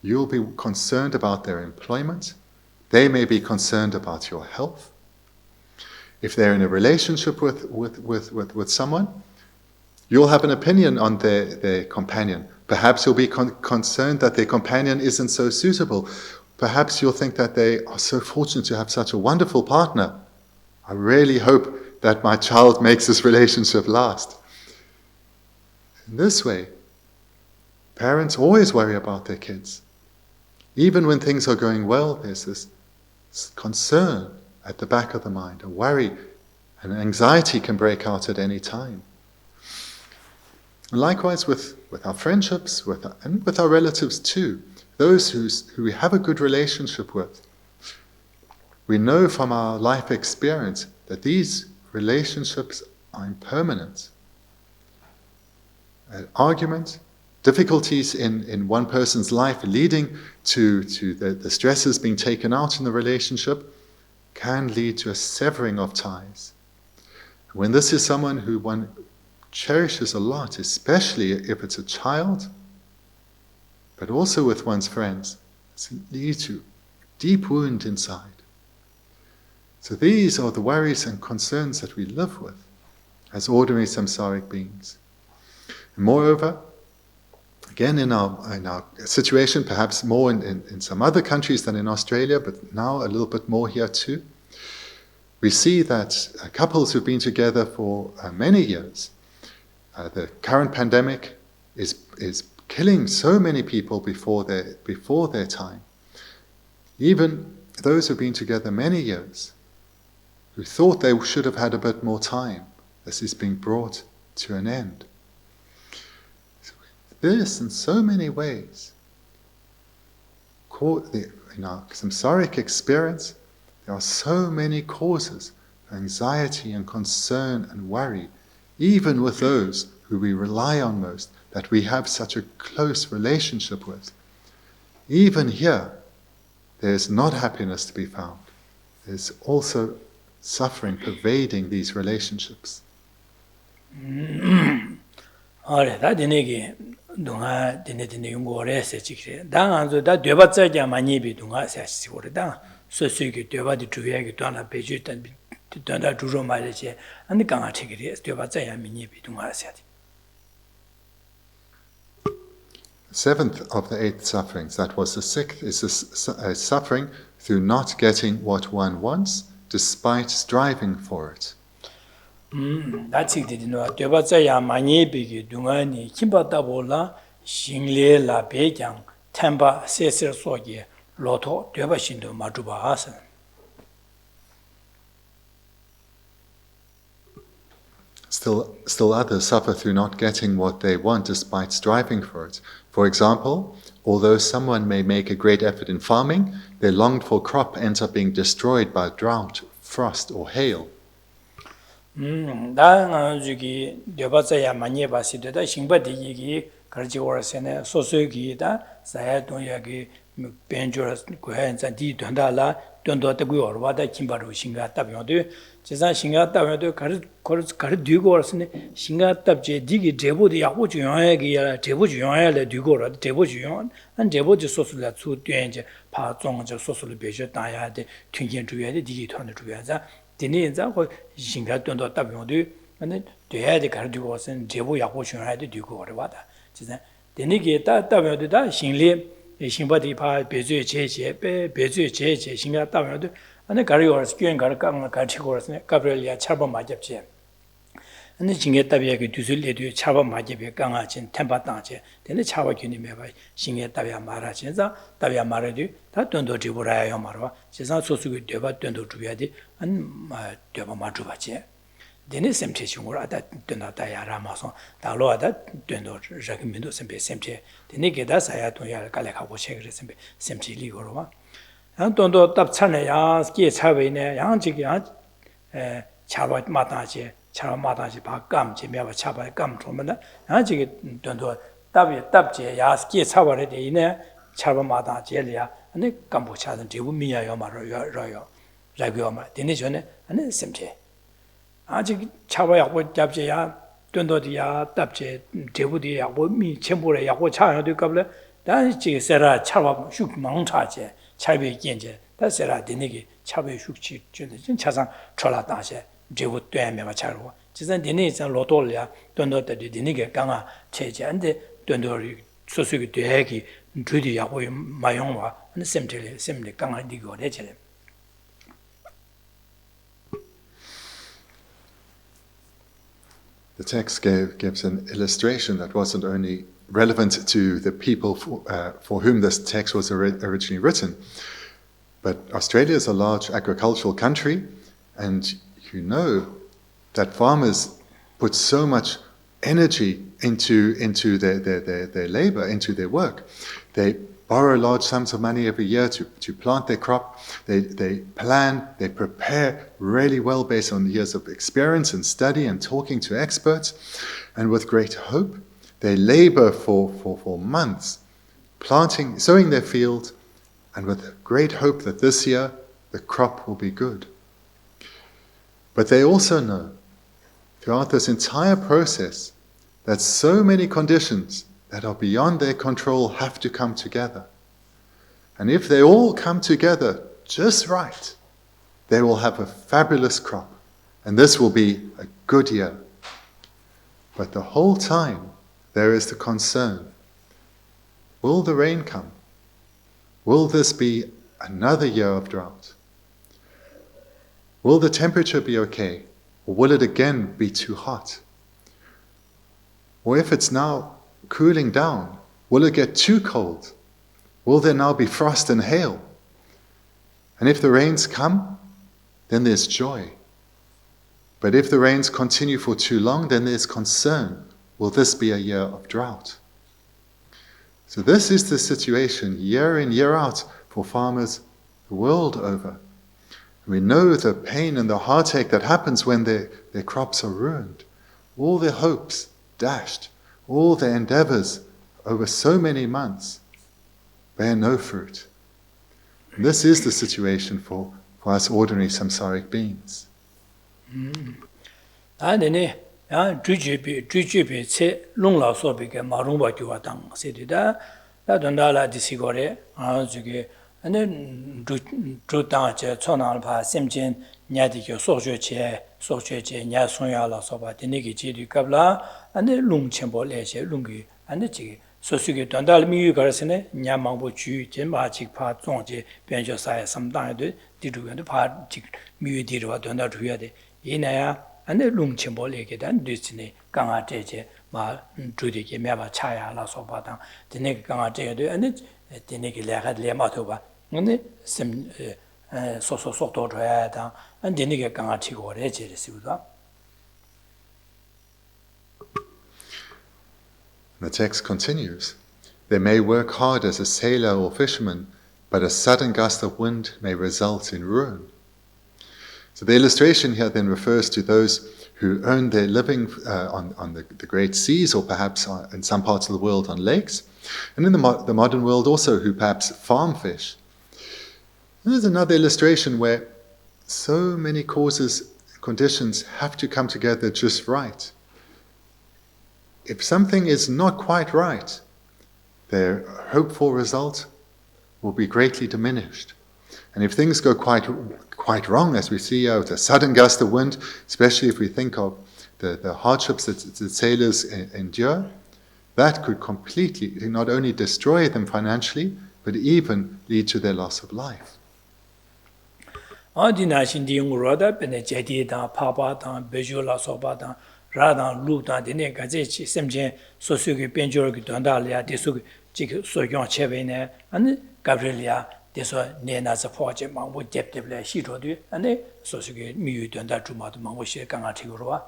you'll be concerned about their employment. They may be concerned about your health. If they're in a relationship with someone, you'll have an opinion on their companion. Perhaps you'll be concerned that their companion isn't so suitable. Perhaps you'll think that they are so fortunate to have such a wonderful partner. I really hope that my child makes this relationship last. In this way, parents always worry about their kids. Even when things are going well, there's this concern at the back of the mind, a worry, and anxiety can break out at any time. And likewise with our friendships, and with our relatives too, those who we have a good relationship with. We know from our life experience that these relationships are impermanent. An argument, difficulties in one person's life leading to the stresses being taken out in the relationship can lead to a severing of ties. When this is someone who one cherishes a lot, especially if it's a child, but also with one's friends, it leads to deep wound inside. So these are the worries and concerns that we live with as ordinary samsaric beings. And moreover, again in our situation, perhaps more in some other countries than in Australia, but now a little bit more here too, we see that couples who've been together for many years, the current pandemic is killing so many people before their time. Even those who've been together many years, who thought they should have had a bit more time, this is being brought to an end. So this, in so many ways, in our samsaric experience, there are so many causes of anxiety and concern and worry, even with those who we rely on most, that we have such a close relationship with. Even here, there is not happiness to be found. There's also suffering pervading these relationships. 다 되네기 동아 되네 용고래서 지게 당한서 다 되받자자 많이 비 동아 사시고다 소수기 되받이 주야기 또나 배주던 된다 주로 말이지 안 강아 책이 되받자야 미니 비 동아 사지. seventh of the 8 sufferings, that was the 6th, is a suffering through not getting what one wants despite striving for it. That's it. Debataya manye bigi dungani kimbata bola shingle la bejang temba seser soge loto debashindo majuba asan. Still others suffer through not getting what they want despite striving for it. For example, although someone may make a great effort in farming, their longed-for crop ends up being destroyed by drought, frost, or hail. 나 저기 되바자야 많이 봤을때다 신바디 얘기 그렇지 오라세네 소소기다 사야동야기 벤조라 고현자 디던다라 돈도다고 얼마다 김바로 신가 답용도 제사 신가 답용도 가르 뒤고 오라세네 신가 답제 디기 제보도 야고 중요하게 제보 중요하게 뒤고라 제보 중요한 한 제보지 소소라 수된제 파종저 소소를 배셔 다야데 튕긴 주야데 디기团的 주야자 디니 자고 신가 돈도 답용도 근데 돼야지 가르고 와선 제보 야고 중요하게 뒤고 오라다 제사 디니게 답용도 다 신리 신바디 파 배주의 제제 배주의 제제 신가 따면도 안에 가리오스 교인 가르강 가치고스네 가브리엘이야 차바 맞잡지 안에 징게 따비야게 두슬레도 차바 맞잡이 강아진 템바땅제 근데 차바 교님에 봐 신게 따비야 말하신자 따비야 말해도 다 돈도 지불해야 말아 세상 소수기 되바 돈도 줘야지 안 되바 맞주바지 데네 셈체중으로 아다 된다야 라마서 달로아다 된도 저기민도 셈체 셈체 데네게다 사야 돈야 갈래가고 책을 셈체 리고로마 한 돈도 답찬에야 ski 차베네 양지기 에 차바 마다지 바감지 매바 차바 감 좀나 양지기 돈도 답제 야 ski 차바래 되네 차바 마다지야 아니 감보차는 대부미야요 말어요 라고요 데네 전에 아니 셈체 아직 차바야고 잡제야 돈도디야 답제 대부디야 뭐미 첨부래 야고 차야도 갑래 단지 세라 차바 슉 망차제 차비 견제 다세라 되네기 차비 슉치 준데 진 차상 철라다세 제부 되면 차로 지선 되네 자 로돌이야 돈도들이 되네게 강아 체제인데 돈도리 소수기 되기 주디 야고 마용와 셈들이 강아 리고 되제 The text gives an illustration that wasn't only relevant to the people for whom this text was originally written, but Australia is a large agricultural country, and you know that farmers put so much energy into their labor, into their work. They borrow large sums of money every year to plant their crop. They plan, they prepare really well based on years of experience and study and talking to experts. And with great hope, they labor for months, planting, sowing their field, and with great hope that this year the crop will be good. But they also know, throughout this entire process, that so many conditions that are beyond their control have to come together. And if they all come together just right, they will have a fabulous crop, and this will be a good year. But the whole time, there is the concern. Will the rain come? Will this be another year of drought? Will the temperature be okay? Or will it again be too hot? Or if it's now cooling down, will it get too cold? Will there now be frost and hail? And if the rains come, then there's joy. But if the rains continue for too long, then there's concern. Will this be a year of drought? So this is the situation year in, year out for farmers the world over. We know the pain and the heartache that happens when their crops are ruined. All their hopes dashed, all their endeavors over so many months bear no fruit. And this is the situation for us ordinary samsaric beings. 소수기 돈달 미유 가르스네 냐망보 주 제마직 파 종제 변조사에 삼당에도 디루견도 파직 미유 디루와 돈달 주야 돼 이나야 안에 룽침볼에게 단 뒤치네 강아제제 마 주디게 매바 차야라서 바당 드네 강아제도 안에 드네게 레가들레 마토바 근데 심 소소소도 줘야다 안 드네게 강아치고 레제르시우다. The text continues. They may work hard as a sailor or fisherman, but a sudden gust of wind may result in ruin. So the illustration here then refers to those who earn their living on the great seas, or perhaps in some parts of the world on lakes, and in the modern world also who perhaps farm fish. And there's another illustration where so many causes, conditions have to come together just right. If something is not quite right, their hoped for result will be greatly diminished. And if things go quite wrong, as we see out a sudden gust of wind, especially if we think of the hardships that sailors endure, that could completely not only destroy them financially, but even lead to their loss of life. 라당 루다 데네 가제치 셈제 소수기 변조르기 돈달이야 디수 지그 소용 체베네 아니 가브리엘이야 데서 네나서 포제 망고 뎁뎁래 시도도 아니 소수기 미유 돈달 주마도 망고 시 강아티고로와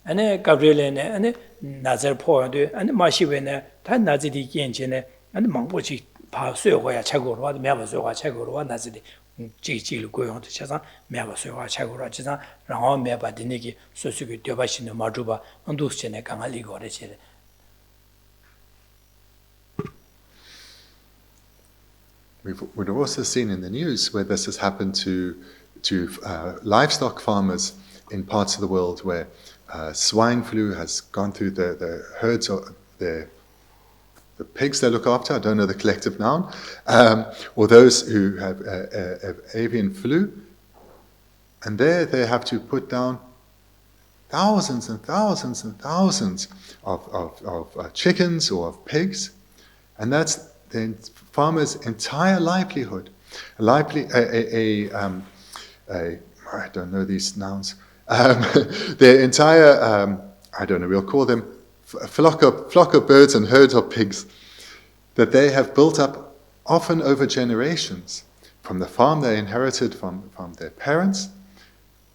아니 가브리엘네 아니 나저 포도 아니 마시베네 다 나지디 견체네 아니 망고지 바 수요고야 차고로와 매버서가 차고로와 나지디 지지를 고용도 차상 매버서가 차고로와 지상 라고 매바디니기 소수기 되바시는 마주바 언두스체네 강알리고레체. We've also seen in the news where this has happened to livestock farmers in parts of the world where swine flu has gone through the herds of the pigs they look after, I don't know the collective noun, or those who have avian flu, and there they have to put down thousands and thousands and thousands of chickens or of pigs, and that's the farmer's entire livelihood. I don't know these nouns. Their entire, I don't know, we'll call them a flock of birds and herds of pigs that they have built up often over generations from the farm they inherited from their parents.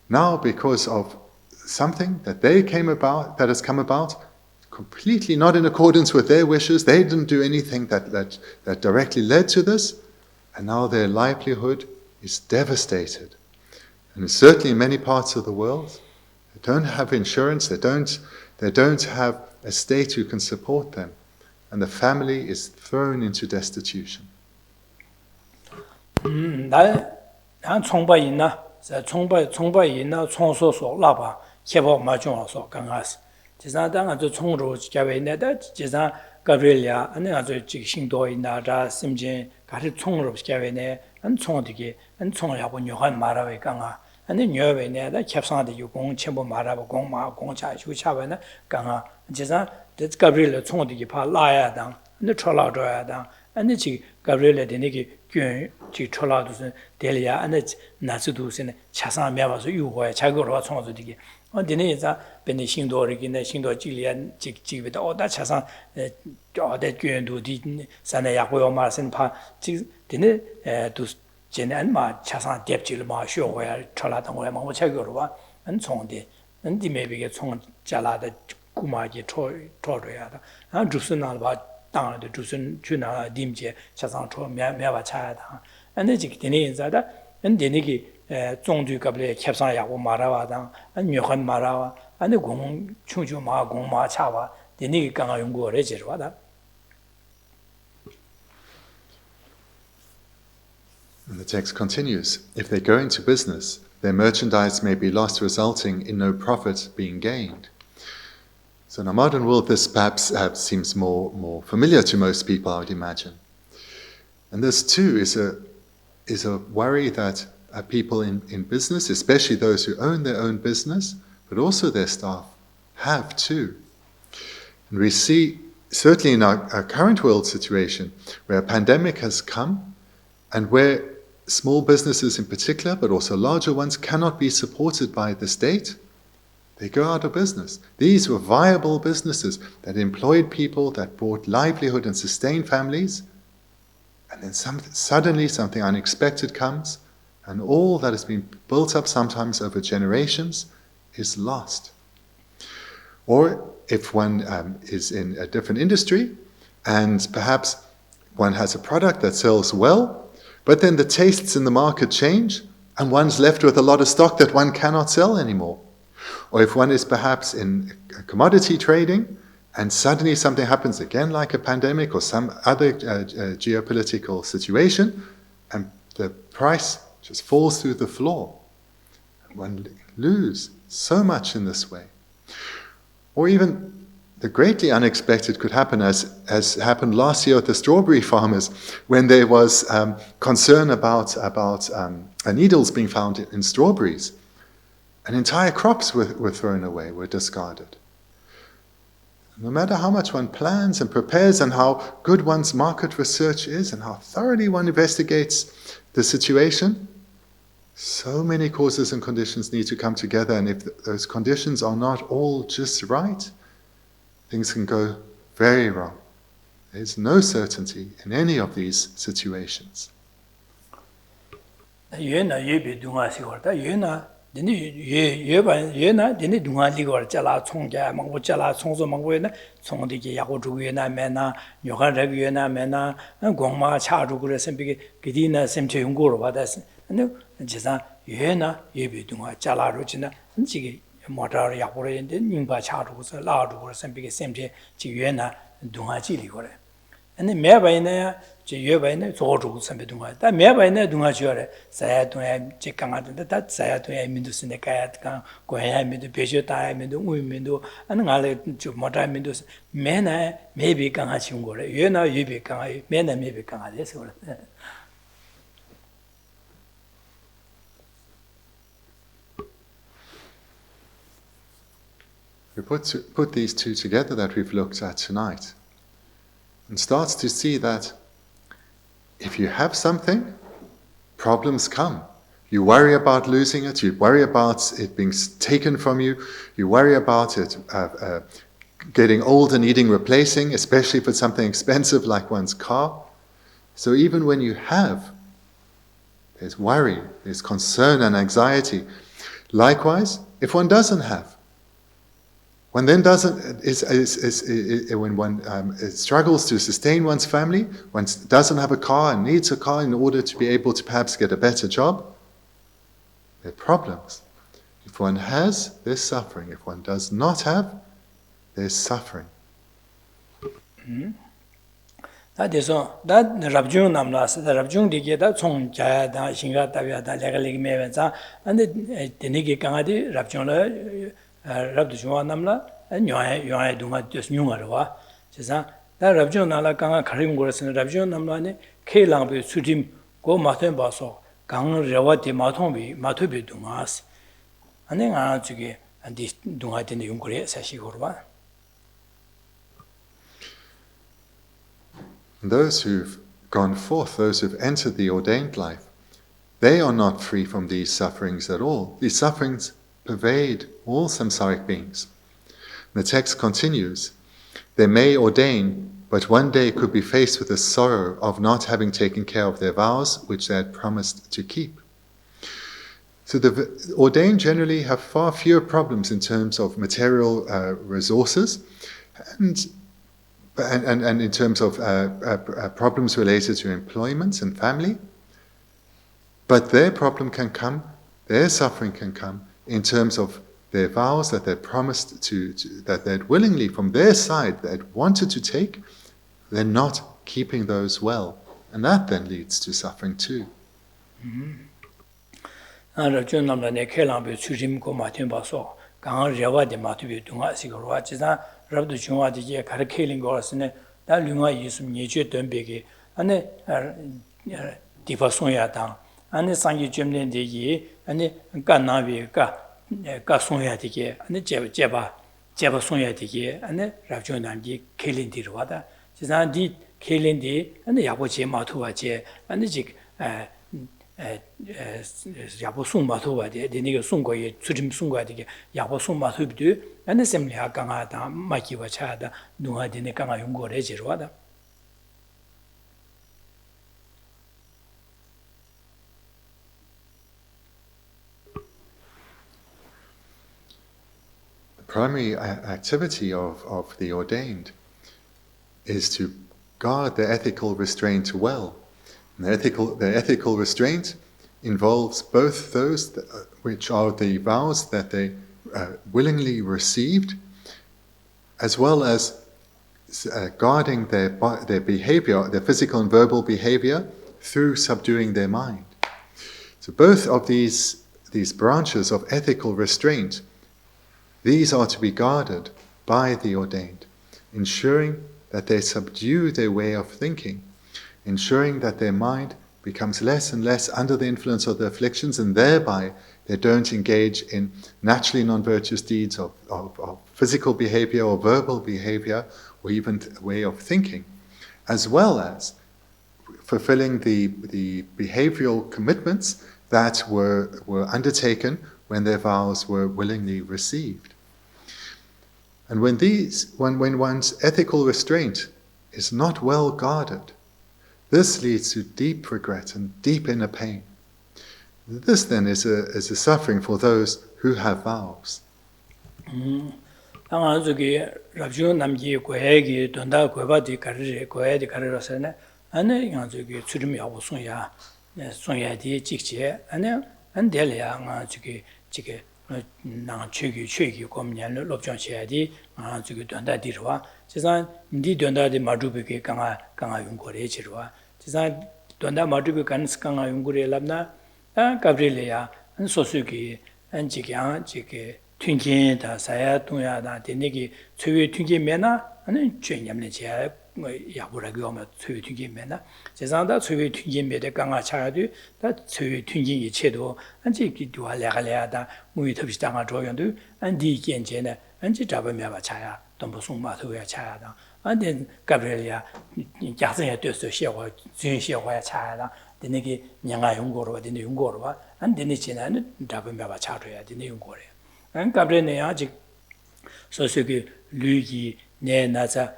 Now, because of something that has come about, completely not in accordance with their wishes, they didn't do anything that directly led to this, and now their livelihood is devastated. And certainly in many parts of the world, they don't have insurance, they don't have a state who can support them, and the family is thrown into destitution. 난 총바 있나? 총바 있나? 총소소 라바 해보 마중어서 강아스. 지상 당아저 총으로 지켜외내다 지상 가브리엘야 아니 아저 신도 있나다 심진 가르 총으로 지켜외내 안 총되게 안 총야고 녀한 말아외 강아 아니 녀외내다 캡상데 유공 첨부 말아고 공마 공차 주차외나 강아 지상 가브리엘 총되게 파 라야당 네 철라줘야당 아니 지 가브리엘 되네게 균지 철라도선 델리아 아니 나스도스네 차상 매봐서 유고에 자고로 총도되게 어디네 이제 benni xingdo rigine xingdo jilian jigbe da oda chasan ode gyendo di sana ya ho ma sen pa ji dine du jenen ma chasan depjil ma shuo ya chola dang wa ma wo chegyo ro ba an chong de an di me ge chong jala de kuma ji cho ya da an ju sun na ba dang de ju sun chu na dim je chasan cho me ba cha da an de ji dine za da an dine ge 종주 갑래 캡상하고 말아와당 녀한 말아와 아니 공 충주 마 공마 차와 되니 강아 연구를 제르와다. And the text continues, if they go into business, their merchandise may be lost, resulting in no profit being gained. So in our modern world, this perhaps seems more familiar to most people, I would imagine. And this too is a worry that people in business, especially those who own their own business, but also their staff, have too. And we see certainly in our current world situation, where a pandemic has come and where small businesses in particular, but also larger ones, cannot be supported by the state, they go out of business. These were viable businesses that employed people, that brought livelihood and sustained families, and then suddenly something unexpected comes, and all that has been built up sometimes over generations is lost. Or if one is in a different industry, and perhaps one has a product that sells well, but then the tastes in the market change, and one's left with a lot of stock that one cannot sell anymore. Or if one is perhaps in commodity trading, and suddenly something happens again like a pandemic or some other geopolitical situation, and the price just falls through the floor. And one loses so much in this way. Or even the greatly unexpected could happen, as happened last year with the strawberry farmers, when there was concern about needles being found in strawberries. And entire crops were thrown away, were discarded. No matter how much one plans and prepares and how good one's market research is and how thoroughly one investigates the situation, so many causes and conditions need to come together, and if those conditions are not all just right, things can go very wrong. There's no certainty in any of these situations. motor yakore de nimba charu so la ru sembe semje ji yuan na dunga ji li gore ane me ba ina ji yue ba ina zo ru sembe dunga da me ba ina dunga ji yore sa ya dunga ji kang ga de da sa ya dunga min du sine ka ya ka ko ya min du be je da ya min du wu min du ane nga le ju motor min du me na me bi kang ha chi gore yue na yue bi kang ha me na me bi kang ha de so We put these two together that we've looked at tonight and starts to see that if you have something, problems come. You worry about losing it, you worry about it being taken from you, you worry about it getting old and needing replacing, especially if it's something expensive like one's car. So even when you have, there's worry, there's concern and anxiety. Likewise, if one doesn't have, one then when one struggles to sustain one's family, one doesn't have a car and needs a car in order to be able to perhaps get a better job, there are problems. If one has, there's suffering. If one does not have, there's suffering. That is all. That Rabjung Namlas, the Rabjung Digeda, Song Jaya, Shinga Tavia, Legalig Mevenza, and the Nigi Kangadi, Rabjung. Rabjuna Namla, and Yoa Dunga just Numarwa. Chesa, that Rabjun Nala Kanga Karim Gores and Rabjun Namlane, K Lambi, Sudim, Go Maten Baso, Kang Rawati Matombi, Matubi Dungas. And then I to get and this Dungat in the Yungre, Sashi Gorba. Those who've gone forth, those who've entered the ordained life, they are not free from these sufferings at all. These sufferings pervade all samsaric beings. The text continues, they may ordain, but one day could be faced with the sorrow of not having taken care of their vows which they had promised to keep. So the ordained generally have far fewer problems in terms of material resources and in terms of problems related to employment and family. But their problem can come, their suffering can come in terms of their vows that they'd promised that they'd willingly, from their side, they'd wanted to take, they're not keeping those well. And that then leads to suffering too. Ane sangi jumnen de yi, ane ka nabi ka sonya de ge, ane jeba 제바 송야디게 안에 랍존남기 켈린디르와다 지산디 켈린디 안에 야보 제마토와제 안에 직 야보 송마토와데 데니가 송고에 추림 송고야디게 야보 송마토비도 안에 셈리아 강하다 마키와 차다 누하디네 강하 용고레 지르와다 Primary activity of the ordained is to guard their ethical restraint well. And the ethical restraint involves both those which are the vows that they willingly received, as well as guarding their behavior, their physical and verbal behavior, through subduing their mind. So both of these branches of ethical restraint, these are to be guarded by the ordained, ensuring that they subdue their way of thinking, ensuring that their mind becomes less and less under the influence of the afflictions, and thereby they don't engage in naturally non-virtuous deeds of physical behavior or verbal behavior, or even way of thinking, as well as fulfilling the behavioral commitments that were undertaken when their vows were willingly received. And when one's ethical restraint is not well guarded, this leads to deep regret and deep inner pain. This then is a suffering for those who have vows. 나 최기 고민을 롭장 쳐야지 저기 된다 뒤로와 지산 니 된다데 마두비게 강아 용거래 지로와 지산 된다 마두비 간스 강아 용거래 랍나 아 가브리엘이야 안 소수기 안지게 지게 튕긴다 사야 동야다 되네기 최외 튕기면나 아니 죄냠네 제 야보라고 하면 최외 튕기면나 제산다 최외 튕기면데 강아 차야도 다 최외 튕긴 이체도 안지기 도와래가래다 무이特别 당아 조연도 안디 견제네 안지 잡으면 봐 차야 동부송마토야 차야다 안된 가브리엘이야 야선에 됐어 시와 진시와야 차야다 되네기 냥아 용거로 되네 용거로 안 되네 지나는 잡으면 봐 차줘야 되네 용거래 안 가브리엘이야 아직 소수기 류기 내 나자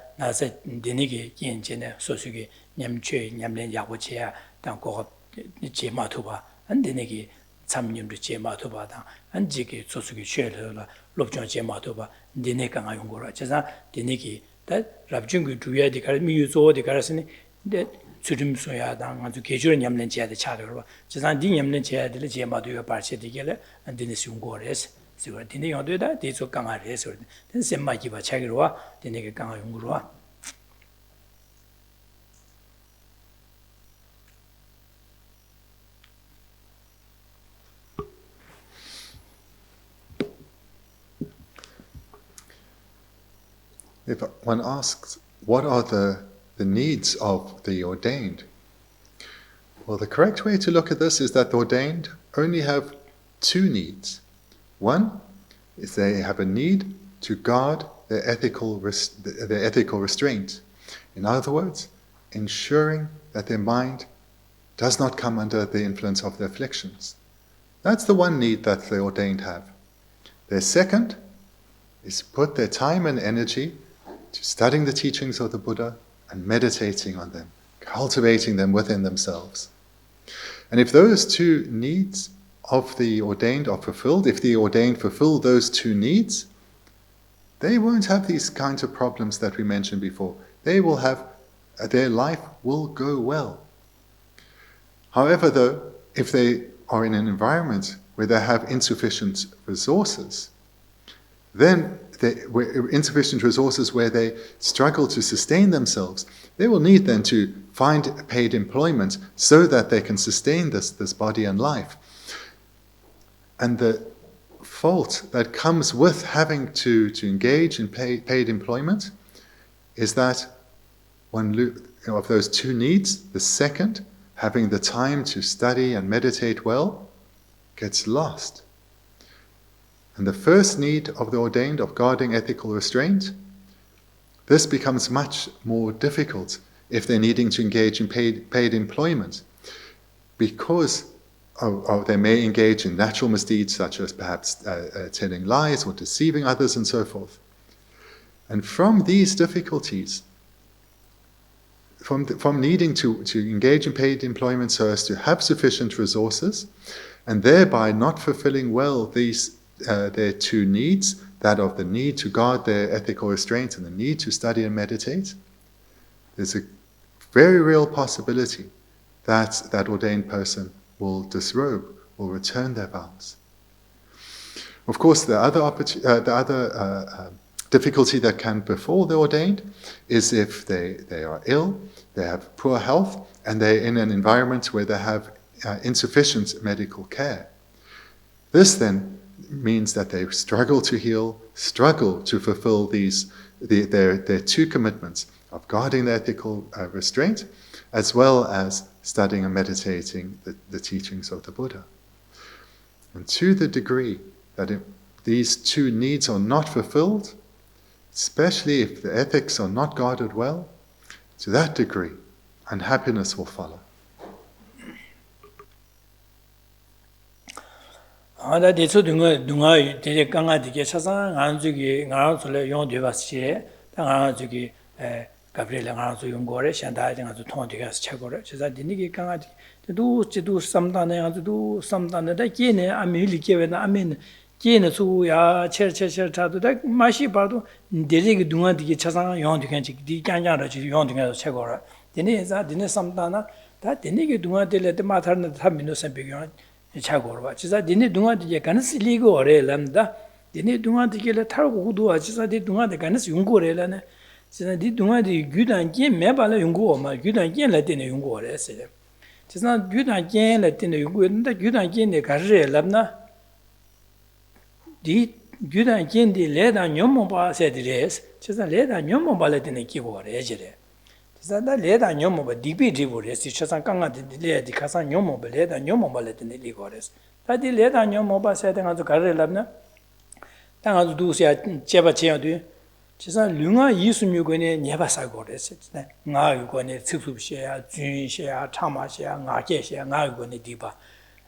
되네기 견제네 소수기 냠최 냠len 야고체야 당고 제마토바 안 되네기 참님도 제마토바다 안지기 소수기 쉐르라 롭정 제마토바 되네가 용거라 제사 되네기 다 랍중기 주야디 가르 미유조디 가르스니 데 추림소야 당 아주 계주를 냠len 제야데 차르로 제사 디 냠len 제야데 제마도가 발세디게래 안 되네스 용거레스 지금 되네 용도다 대조 강아레스 된 셈마기바 차기로와 되네게 강아 용거로와 If one asks, what are the needs of the ordained? Well, the correct way to look at this is that the ordained only have two needs. One is they have a need to guard their ethical restraint. In other words, ensuring that their mind does not come under the influence of the afflictions. That's the one need that the ordained have. Their second is put their time and energy to studying the teachings of the Buddha and meditating on them, cultivating them within themselves. And if those two needs of the ordained are fulfilled, if the ordained fulfill those two needs, they won't have these kinds of problems that we mentioned before. They will have, their life will go well. However, though, if they are in an environment where they have insufficient resources, then insufficient resources where they struggle to sustain themselves, they will need then to find paid employment so that they can sustain this body and life. And the fault that comes with having to engage in paid employment is that one of those two needs, the second, having the time to study and meditate well, gets lost. And the first need of the ordained of guarding ethical restraint, this becomes much more difficult if they're needing to engage in paid employment, because they may engage in natural misdeeds such as perhaps telling lies or deceiving others and so forth. And from these difficulties, from needing to engage in paid employment so as to have sufficient resources, and thereby not fulfilling well their two needs, that of the need to guard their ethical restraint and the need to study and meditate, there's a very real possibility that that ordained person will disrobe, will return their vows. Of course, the other difficulty that can befall the ordained is if they are ill, they have poor health, and they're in an environment where they have insufficient medical care. This then means that they struggle to heal, struggle to fulfill their two commitments of guarding their ethical restraint, as well as studying and meditating the teachings of the Buddha. And to the degree that these two needs are not fulfilled, especially if the ethics are not guarded well, to that degree, unhappiness will follow. 아다 대초 dunga 되게 강하게 차상 안주기 나라솔에 용되바시 당아주기 가브리엘 나라소 용거래 샨다에 가서 통되가서 차고래 제가 니게 강하게 도 삼단에 아주도 삼단에다 끼네 아밀리케베나 아멘 끼네 수야 쳇쳇쳇 타도다 마시 봐도 데리게 dunga디게 차상 용되간지 디 간자라지 용되가서 차고래 데네자 데네 삼단나 다 데네게 dunga들레데 마타르나 타미노 삼비경 차고로 진짜 니네 동아디게 간스 리고 어레란다 니네 동아디게 타고 구도와 진짜 니 동아디 간스 용고래라네 진짜 니 동아디 규단게 매발에 용고 마 규단게 라테네 용고래세 진짜 규단게 라테네 용고인데 규단게 가르래랍나 디 규단게 레다 뇽모바 세디레스 진짜 레다 뇽모발레테네 기고래지래 자다 레다 뇽모바 디비디보레스 차상 강가데 레디 카산 뇽모바 레다 뇽모발레데 리고레스 다디 레다 뇽모바 세당아도 가르랍나 당아도 두시아 제바체야도 지사 류가 이수묘고네 녀바사고레스 나유고네 습습시야 준시야 참마시야 나게시야 나유고네 디바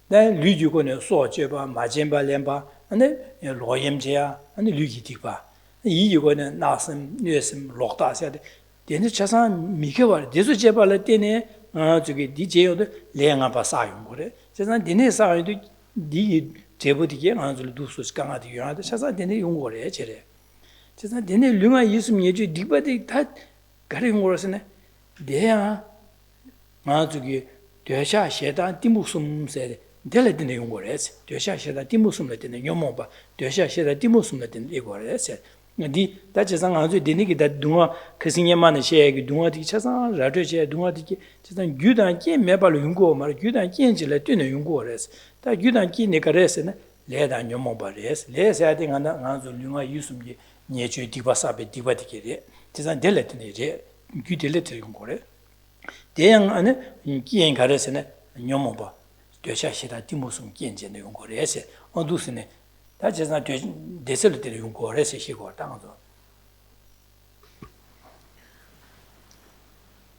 네 류주고네 소제바 마젠바 렘바 안데 로엠제야 안데 류기디바 이유고네 나슴 뇌슴 록다세데 데네 차상 미케바 데수 제발레 데네 저기 디제요도 레앙아바 사용 거래 차상 데네 사용도 디 제보디게 안줄 두수스 강아디 요한데 차상 데네 용 거래 제래 차상 데네 류가 예수님 예주 디바디 다 가린 거라서네 데야 저기 되샤 셰다 디무숨세 데레 데네 용 거래 되샤 셰다 디무숨레 데네 요모바 되샤 셰다 디무숨레 데네 이거래 디 다치상 아주 데니기 다 동아 크싱예만의 셰기 동아디 차상 라드제 동아디 차상 규단기 매발 용고 말 규단기 엔질레 뛰는 용고레스 다 규단기 네가레스네 레다 뇽모바레스 레세아딩 하나 아주 류가 유숨기 녜주 디바사베 디바디게레 차상 델레트네제 규델레트 용고레 대양 안에 기엔 가레스네 뇽모바 되샤시다 디모숨 기엔제네 용고레스 어두스네 다제나 데셀들이 용고레스 시고 당도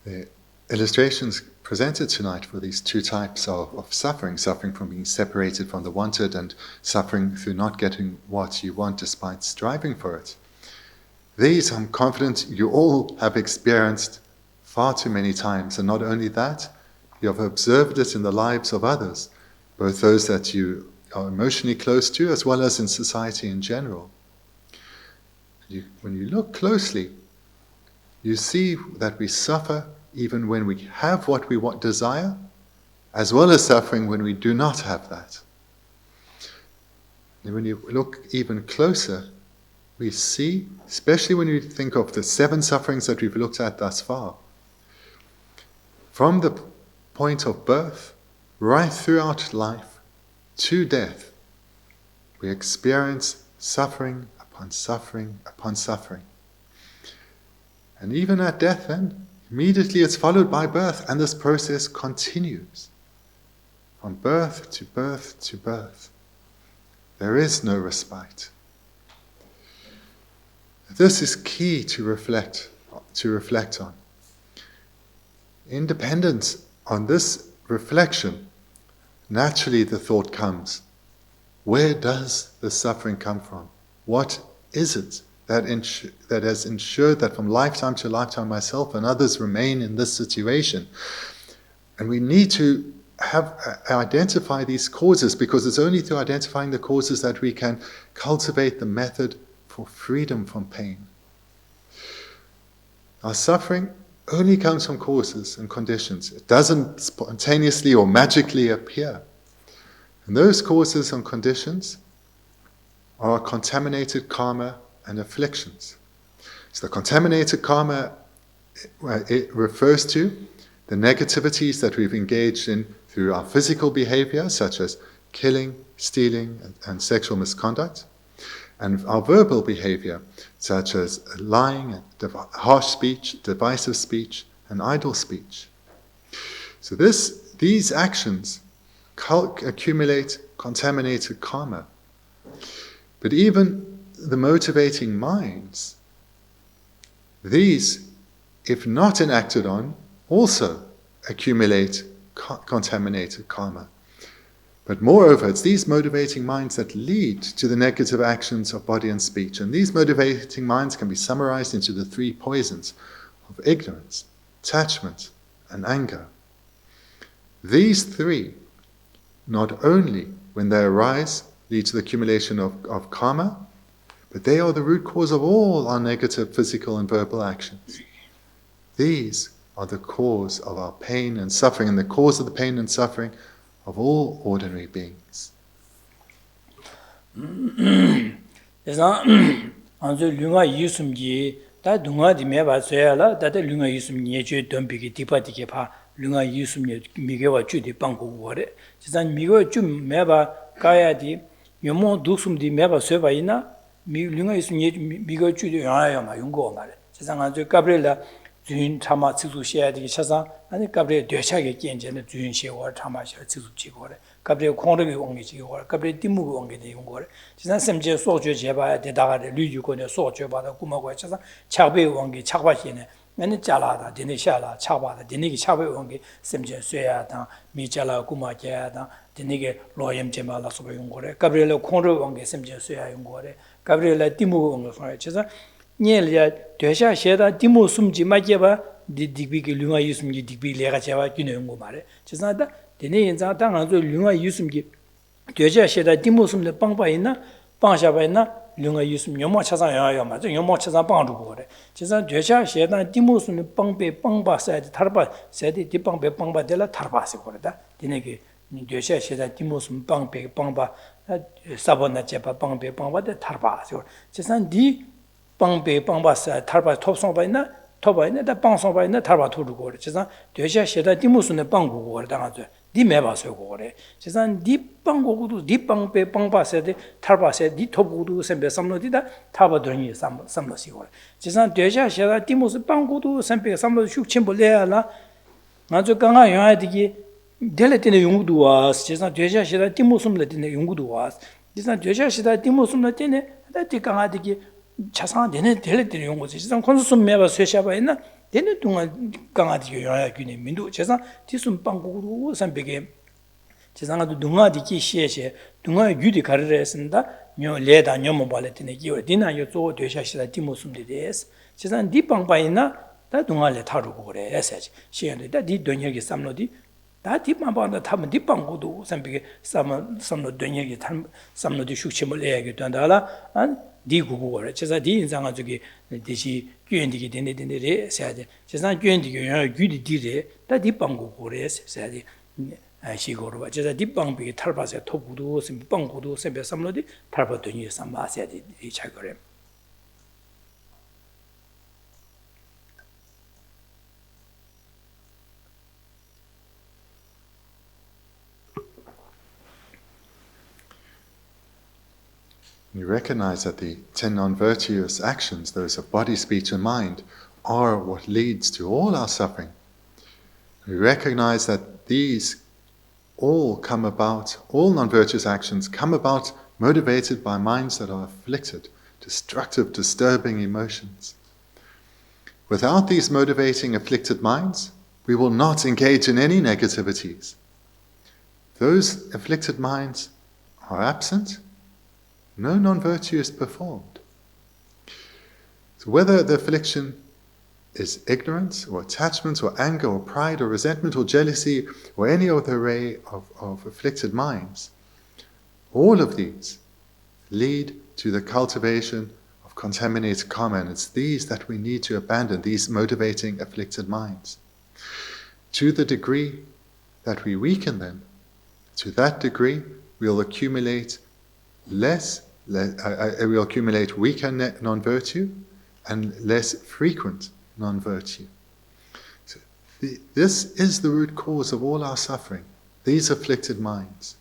The illustrations presented tonight for these two types of suffering from being separated from the wanted and suffering through not getting what you want despite striving for it. These, I'm confident, you all have experienced far too many times, and not only that, you have observed it in the lives of others, both those that you are emotionally close to, as well as in society in general. When you look closely, you see that we suffer even when we have what we desire, as well as suffering when we do not have that. And when you look even closer, we see, especially when you think of the 7 sufferings that we've looked at thus far, from the point of birth, right throughout life, to death, we experience suffering upon suffering upon suffering. And even at death then, immediately it's followed by birth, and this process continues. From birth to birth to birth. There is no respite. This is key to reflect on. Independent on this reflection, naturally the thought comes, where does the suffering come from? What is it that has ensured that from lifetime to lifetime myself and others remain in this situation? And we need to identify these causes, because it's only through identifying the causes that we can cultivate the method for freedom from pain. Our suffering only comes from causes and conditions. It doesn't spontaneously or magically appear. And those causes and conditions are contaminated karma and afflictions. So the contaminated karma, it refers to the negativities that we've engaged in through our physical behavior, such as killing, stealing, and sexual misconduct, and our verbal behavior, such as lying, harsh speech, divisive speech, and idle speech. So these actions accumulate contaminated karma. But even the motivating minds, these, if not enacted on, also accumulate contaminated karma. But moreover, it's these motivating minds that lead to the negative actions of body and speech. And these motivating minds can be summarized into the three poisons of ignorance, attachment, and anger. These three, not only when they arise, lead to the accumulation of karma, but they are the root cause of all our negative physical and verbal actions. These are the cause of our pain and suffering, and the cause of the pain and suffering of all ordinary beings. 주인 참아 지수 시야 되게 차상 아니 갑래 되차게 견제는 주인 시와 참아 시 지수 지고래 갑래 공력이 옹게 지고래 갑래 띠무고 옹게 되는 거래 지난 sem제 소주 제바 대다가를 류주고네 소주 받아 구마고 차상 차배 옹게 차바시네 맨날 잘라다 되네 샤라 차바다 되네기 차배 옹게 sem제 쇠야다 미잘라 구마게야다 되네게 로염 제마라 소배 용 거래 갑래로 공력 옹게 sem제 쇠야 용 거래 갑래라 띠무고 옹게 소래 차상 nyelya dwesha sheda dimu sumji majeba digbi lunga yusumji digbi lega chewa gyunengo mare chisa da dene yinza da ngzo lunga yusumji dwesha sheda dimu sumle pangpa ina pangsha ba ina lunga yusum nyomo chasa ya ma nyomo chasa pangru gore chisa dwesha sheda dimu sumle pangpa sa de tarba sa de di pangbe pangba de la tarba se gore da dene ge dwesha sheda dimu sum pangba sabona chepa pangbe pangba de tarba se chisa di 방배 방바사 탈바 톱송바이나 토바이나 다 방송바이나 탈바 투르고 그래서 되셔 시다 디무스네 방고고 그러다가도 니 매바서 고래 그래서 니 방고고도 니 방배 방바세데 탈바세 니 토고도 선배 삼로디다 타바더니 삼로시 고래 그래서 되셔 시다 디무스 방고도 선배 삼로 슉침볼래야라 나저 강아 영화디기 델레티네 용구도 와 그래서 되셔 시다 디무스음레티네 용구도 와 그래서 되셔 시다 디무스음레티네 다티 강아디기 차상 되는 델레들이 용 거지. 지상 콘수스 매바 쇠샤바 있나? 되는 동안 강아지 요야 귀네 민도 제상 티숨 빵고도 선배게 제상아도 동아디기 시에시 동아 유디 가르레스인다. 뇨 레다 뇨모 발레티네 기어 디나 요조 되샤시다 디모숨데데스. 제상 디빵바이나 다 동아레 타르고 그래. 에세지. 시엔데 디 돈여기 삼로디 다 디빵바나 타면 디빵고도 선배게 삼로 돈여기 삼로디 슈치몰 에야게 된다라 안 디구고래. 제가 디 인상아 저기 대시 교연디기 되네되네 해야지. 제가 교연디기 유디 디래. 다 디빵고고래 해야지. 시고로 봐. 제가 디빵비기 탈바세 토구도 빵고도 세배 삼로디 탈바더니 삼바세야지 이 차거래. You recognize that the 10 non-virtuous actions, those of body, speech and mind, are what leads to all our suffering. We recognize that these all come about, all non-virtuous actions come about motivated by minds that are afflicted, destructive, disturbing emotions. Without these motivating, afflicted minds, we will not engage in any negativities. Those afflicted minds are absent, no non-virtue is performed. So whether the affliction is ignorance, or attachment, or anger, or pride, or resentment, or jealousy, or any other array of afflicted minds, all of these lead to the cultivation of contaminated karma, and it's these that we need to abandon, these motivating afflicted minds. To the degree that we weaken them, to that degree we'll accumulate we'll accumulate weaker non-virtue and less frequent non-virtue. So this is the root cause of all our suffering, these afflicted minds.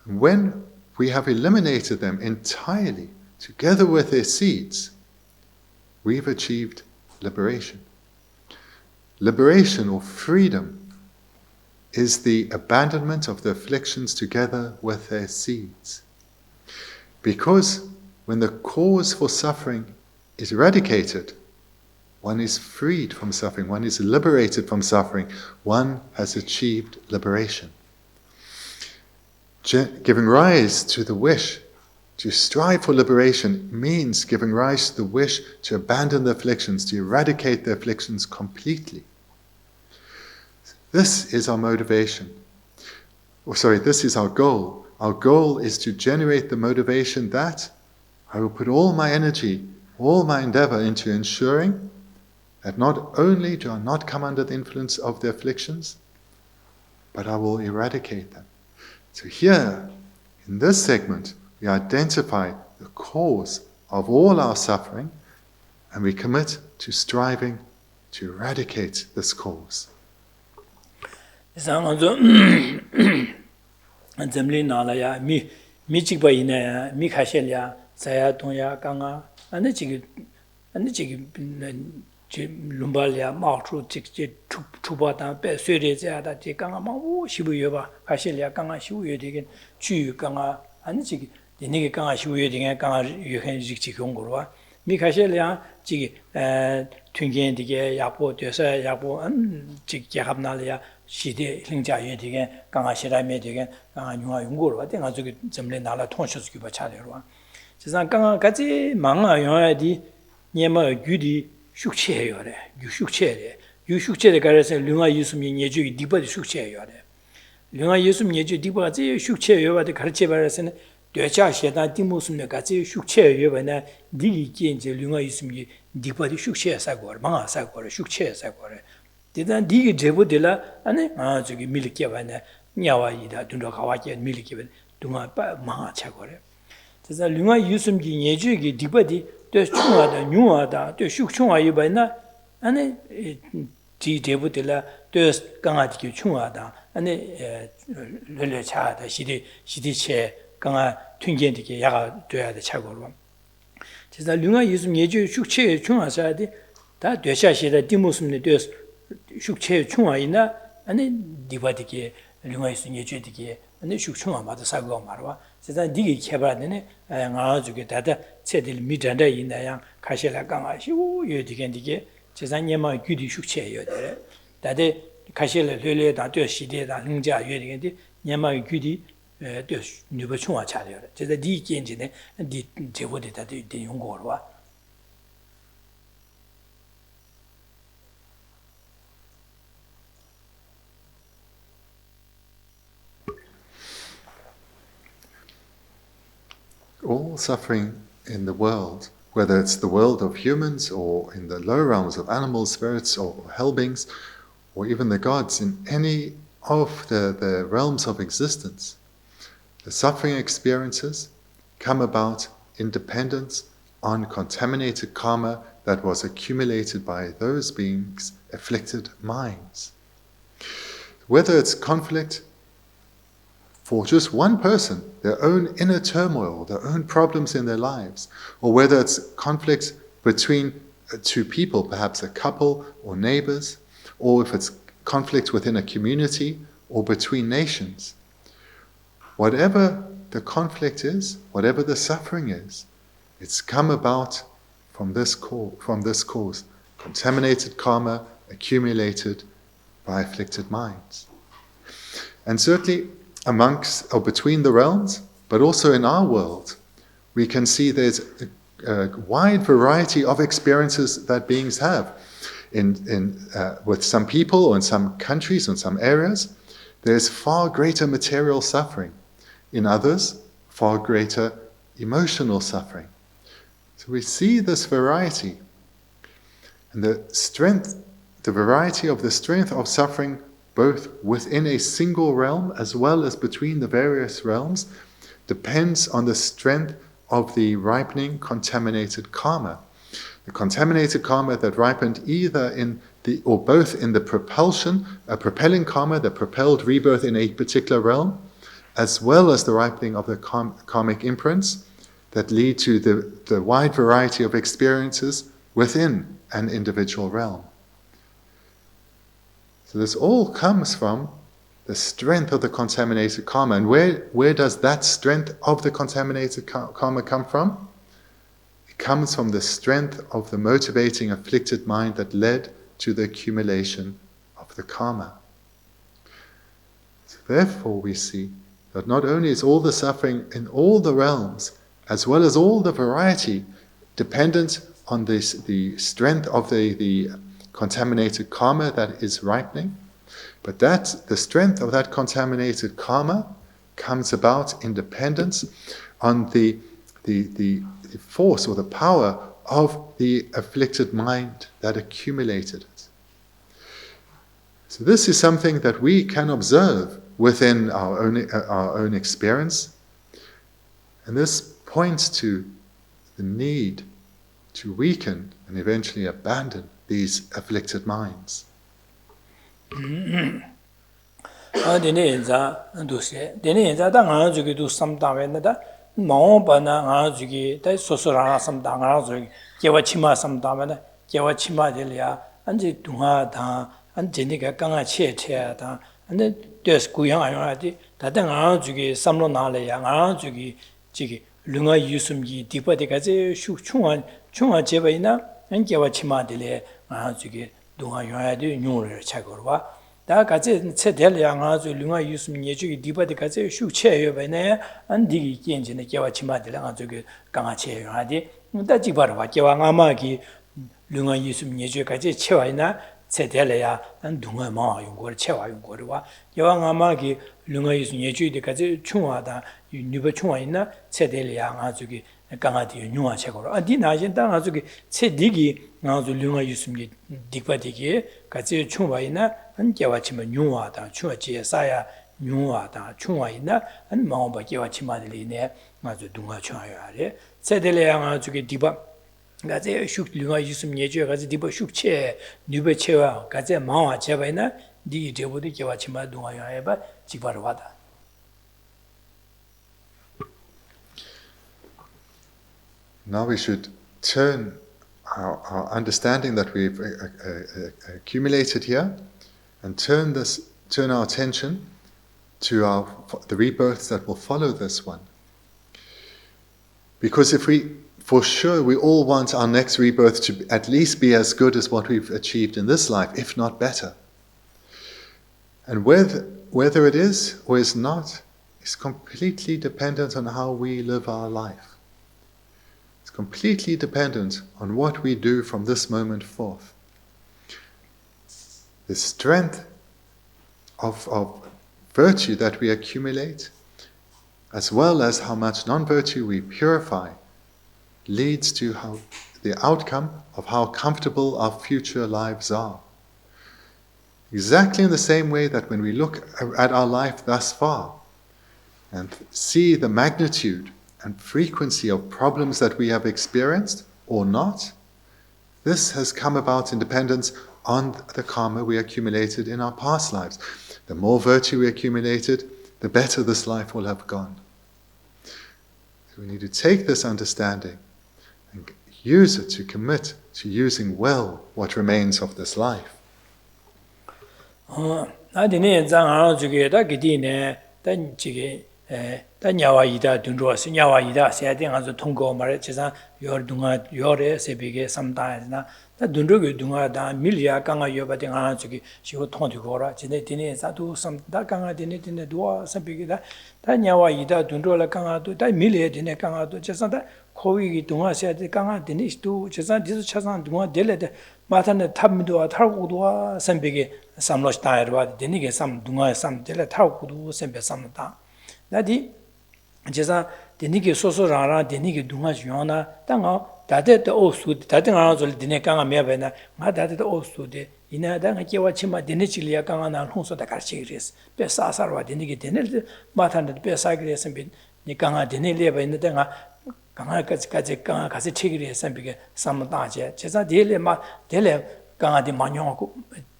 And when we have eliminated them entirely, together with their seeds, we've achieved liberation. Liberation, or freedom, is the abandonment of the afflictions together with their seeds. Because when the cause for suffering is eradicated, one is freed from suffering, one is liberated from suffering, one has achieved liberation. Giving rise to the wish to strive for liberation means giving rise to the wish to abandon the afflictions, to eradicate the afflictions completely. This is our motivation. This is our goal. Our goal is to generate the motivation that I will put all my energy, all my endeavor into ensuring that not only do I not come under the influence of the afflictions, but I will eradicate them. So here, in this segment, we identify the cause of all our suffering, and we commit to striving to eradicate this cause. Zemli nalaya mi chikba ina mi khashelya saya tonya kanga ane chigi lumbalya machu chik chuba ta pe sere ja da ji kanga ma wo shibu yoba khashelya kanga shibu yodigen chu kanga ane chigi denige kanga shibu yodigen kanga yuhen jikchi gongorwa mi khashelya chigi 튕겐 dige 야보 돼서 야보 직 야합날야 시대 행자에 되게 강아시라메 되게 강아 융아 용고로 왔대 가지고 점래 나라 통시스기 봐 차려로 지상 강아 같이 망아 용야디 녀마 규디 숙체해요래 유숙체에 가려서 류아 예수님 예주기 디버디 숙체해요래 류아 예수님 예주 디버지 숙체해요바디 가르쳐 버려서는 되자 시다 디무스네 같이 숙체해요바나 니기 이제 류아 예수님 디버디 숙체해서고 망아서고 숙체해서고 대단 니게 제보들라 아니 저기 밀기야바네 냐와이다 둔도 가와게 밀기베 동아 망아차고래 그래서 류아 예수님 예주기 디버디 또 충하다 뉴하다 또 숙충하이바나 아니 지 제보들라 또 강아지기 충하다 아니 르르차다 시디체 강아 튕겐디게 야가 돼야 돼 차고로 그래서 류아 예수님 예주 숙체 충하사디 다 되샤시다 디모스네 되 숙체 충하이나 아니 디바디게 류아 예수님 예주디게 아니 숙충하 마다 사고 말와 그래서 니게 개발되네 가지고 다다 체들 미전다 있나야 가실라 강아시고 여디겐디게 제산님아 규디 숙체예요 돼 다데 가실라 뢰뢰다 되 시대다 능자 여디겐디 녀마 규디 되 누버 충하 차려요 제가 니 견지네 니 제보데다 되 용고로와 All suffering in the world, whether it's the world of humans or in the lower realms of animals, spirits, or hell beings, or even the gods, in any of the realms of existence, the suffering experiences come about in dependence on contaminated karma that was accumulated by those beings' afflicted minds. Whether it's conflict for just one person, their own inner turmoil, their own problems in their lives, or whether it's conflict between two people, perhaps a couple or neighbors, or if it's conflict within a community or between nations. Whatever the conflict is, whatever the suffering is, it's come about from this cause, contaminated karma accumulated by afflicted minds. And certainly amongst or between the realms, but also in our world, we can see there's a wide variety of experiences that beings have. With some people or in some countries, in some areas, there's far greater material suffering. In others, far greater emotional suffering. So we see this variety. And the variety of the strength of suffering, both within a single realm as well as between the various realms, depends on the strength of the ripening contaminated karma. The contaminated karma that ripened either or both in the propelling karma that propelled rebirth in a particular realm, as well as the ripening of the karmic imprints that lead to the wide variety of experiences within an individual realm. So this all comes from the strength of the contaminated karma. And where does that strength of the contaminated karma come from? It comes from the strength of the motivating afflicted mind that led to the accumulation of the karma. So therefore we see that not only is all the suffering in all the realms, as well as all the variety, dependent on the strength of the contaminated karma that is ripening, but the strength of that contaminated karma comes about in dependence on the force or the power of the afflicted mind that accumulated it. So this is something that we can observe within our own experience, and this points to the need to weaken and eventually abandon these afflicted minds. lunga yusum gi dipa de gaze shu chunga jeba ina an gewa chima dile nga zuge dunga yoya de nyur cha gorwa da gaze che del ya nga zu lunga yusum nyeju gi dipa de gaze shu che yo ba ne an digi genje ne gewa chima dile nga zuge ganga che yo ha de da ji bar wa gewa nga ma gi lunga yusum nyeju gaze che wa ina che del ya an dunga ma yung gor che wa yung gor wa gewa nga ma gi lunga yusum nyeju de gaze chunga da 유니버 총아이나 체델이야 아주기 강아디 뉴아 책으로 아디 나진다 아주기 체디기 아주 류가 유스미 딕바디기 같이 총아이나 한 개와치면 뉴아다 추어지에 사야 뉴아다 총아이나 한 마음바 개와치마들이네 아주 동아 총아야래 체델이야 아주기 디바 같이 슉 류가 유스미 예주 같이 디바 슉체 뉴베 체와 같이 마와 제바이나 디 데보디 개와치마 동아야해바 지바로 와다 Now we should turn our understanding that we've accumulated here and turn our attention to the rebirths that will follow this one. Because for sure we all want our next rebirth to at least be as good as what we've achieved in this life, if not better. And whether it is or is not, is completely dependent on how we live our life. Completely dependent on what we do from this moment forth. The strength of virtue that we accumulate, as well as how much non-virtue we purify, leads to the outcome of how comfortable our future lives are. Exactly in the same way that when we look at our life thus far and see the magnitude and frequency of problems that we have experienced or not, this has come about in dependence on the karma we accumulated in our past lives. The more virtue we accumulated, the better this life will have gone. So we need to take this understanding and use it to commit to using well what remains of this life. 다 냐와 이다 둔로 냐와 이다 세딩 아주 통고 말에 지사 요 둥아 요래 세비게 삼다나 다 둔로게 둥아다 밀리아 강아 요바딩 하나 저기 시고 통디고라 지네 디네 사두 삼다 강아 디네 디네 도와 세비게다 다 냐와 이다 둔로라 강아도 다 밀리에 디네 강아도 지사다 코위기 둥아 세디 강아 디네 또 지사 디스 차산 둥아 델레데 마타네 탑미도와 탈고도와 세비게 삼로스타이르와 디니게 삼 둥아 삼 델레 탈고도 세베 삼다 나디 제사 데니게 소소라라 데니게 둥아 주요나 땅어 다데도 오수 다데가 줄 데네 강아 메베나 마 다데도 오수데 이나다가 깨와 치마 데네치리아 강아나 홍소다 가르치그레스 베사사르와 데니게 데네 마탄데 베사그레스 니 강아 데네리에 있는데가 강아까지 강아 가서 치그레스 비게 삼다제 제사 데레 마 데레 강아디 마뇽고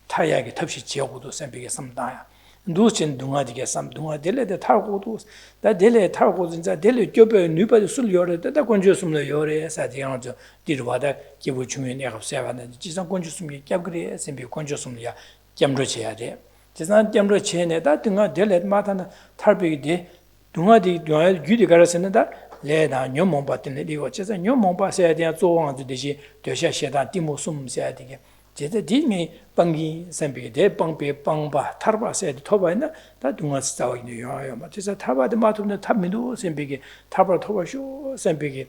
타야게 탑시 지역고도 샘비게 삼다야 누친 둥아디게 삼 둥아 델레데 타고도 다 델레 타고 진짜 델레 껴베 누바도 술 요래 다 건조스면 요래 사디양저 디르바다 기부 중요한 약업세바는 지상 건조스면 껴그래 셈비 건조스면야 점로쳐야 돼 지상 점로쳐내다 둥아 델레 마타나 탈비게 둥아디 둥아 규디 가라서는다 레다 뇽몽바트네 리고 지상 뇽몽바세야 돼 조왕도 되시 되셔셔다 디모숨세야 되게 제대 디미 방기 샘비 대 방비 방바 타르바세 토바이나 다 둥아스 자오이네 요요 마티사 타바데 마투네 탑미도 샘비게 타바 토바쇼 샘비게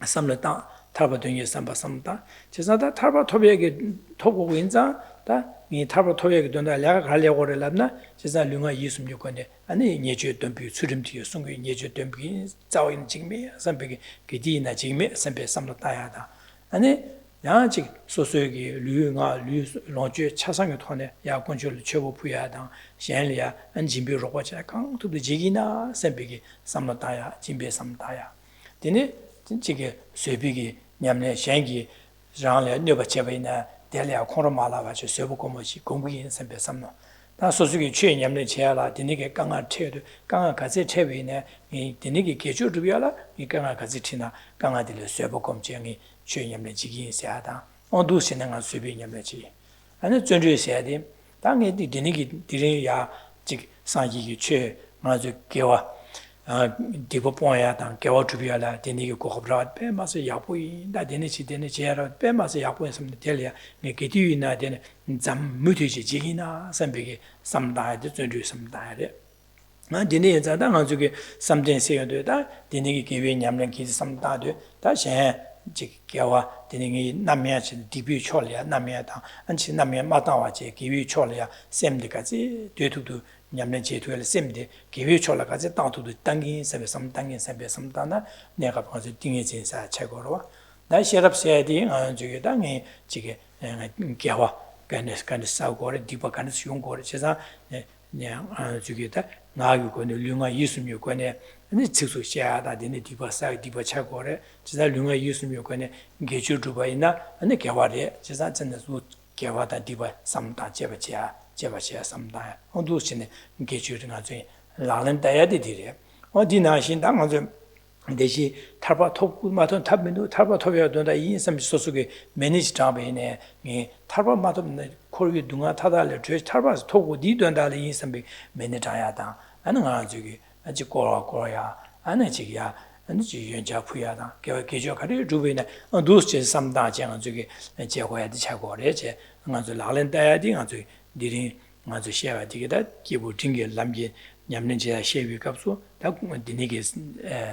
삼르다 타바 등에 삼바 삼다 제사다 타바 토베게 토고 인자 다이 타바 토베게 돈다 내가 가려고 그랬나 제사 룽아 예수님 요건데 아니 예주 돈비 수림티요 송게 예주 돈비 자오인 지금이 샘비게 기디나 지금이 샘비 삼르다야다 아니 양직 소소기 류가 류 롱주 차상의 톤에 야권주를 최고 부야당 현리야 안진비로 거자 강도도 지기나 샘비기 삼다야 진비 삼다야 되네 진지게 쇠비기 냠내 현기 장래 녀버체베나 델리아 코로마라바지 쇠보고모시 공부인 샘비 삼노 다 소소기 최냠내 제야라 되네게 강아 체도 강아 가세 체베네 이 되네게 개주르비야라 이 강아 가지티나 강아들 쇠보kom쟁이 최념의 지기 세하다. 어두시는 수비념의 아니 존재해야 돼. 당에 디니기 디리야 직 상기기 최 맞아 개와 디보포야 당 개와 주비야라 디니기 고급라 빼마서 야보이 나 디니치 디니치야라 빼마서 야보했으면 될이야. 이게 뒤이나 되는 잠 무티지 지기나 선비기 삼다에 존재했습니다. 나 디니 자다 가지고 삼전 세요도다 디니기 기회 냠는 기지 삼다도 다시 지겨와 되는 남매치 디뷰 초리야 남매다 안치 남매 마다와지 기위 초리야 샘디까지 되도도 냠내 제도를 샘디 기위 초라까지 땅도도 땅기 세베 삼땅기 세베 삼다나 내가 봐서 띵에 진사 최고로 나 시럽세디 저기 땅에 지게 개와 간에 싸우고 디바 간에 수용고 제가 저기다 나하고 류가 예수님 요건에 아니 즉수 시야다 되는 디바사 디바 차고래 지사 류가 예수님 요건에 게주르바이나 아니 개와래 지사 전에서 개와다 디바 삼다 제바지야 삼다 어두시네 게주르가 저 라른다야디 디래 어디나신 당은 대시 탈바 톱고 마던 탑면도 탈바 톱이야 된다 이 인삼 소속에 매니지 잡이네 이 탈바 마던 코르기 둥아 타달래 저 탈바스 토고 니된다래 인삼비 매니자야다 아는 저기 아직 고라고야 아는 지기야 아니 지 연자푸야다 개저 가리 주베네 두스 삼다 장 저기 제고야 돼 차고래 제 아주 라렌다야디 아주 니리 아주 시야가 되게다 기부 딩게 람게 냠는 제야 셰비 값소 다 디니게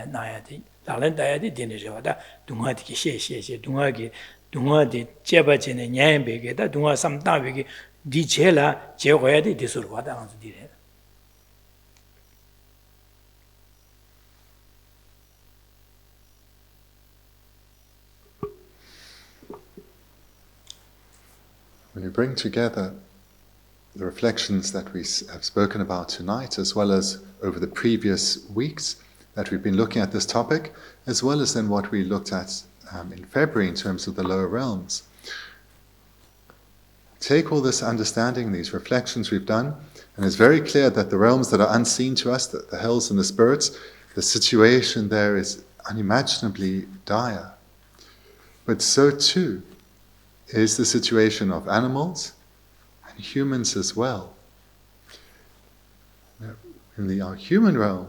나야디 달렌다야디 디니저다 둥아디게 셰셰셰 둥아디 제바제네 냐엠베게다 둥아 삼다베게 디제라 제고야디 디술과다 안주 디레 When you bring together the reflections that we have spoken about tonight, as well as over the previous weeks that we've been looking at this topic, as well as then what we looked at in February in terms of the lower realms. Take all this understanding, these reflections we've done, and it's very clear that the realms that are unseen to us, the hells and the spirits, the situation there is unimaginably dire. But so too is the situation of animals and humans as well. In our human realm,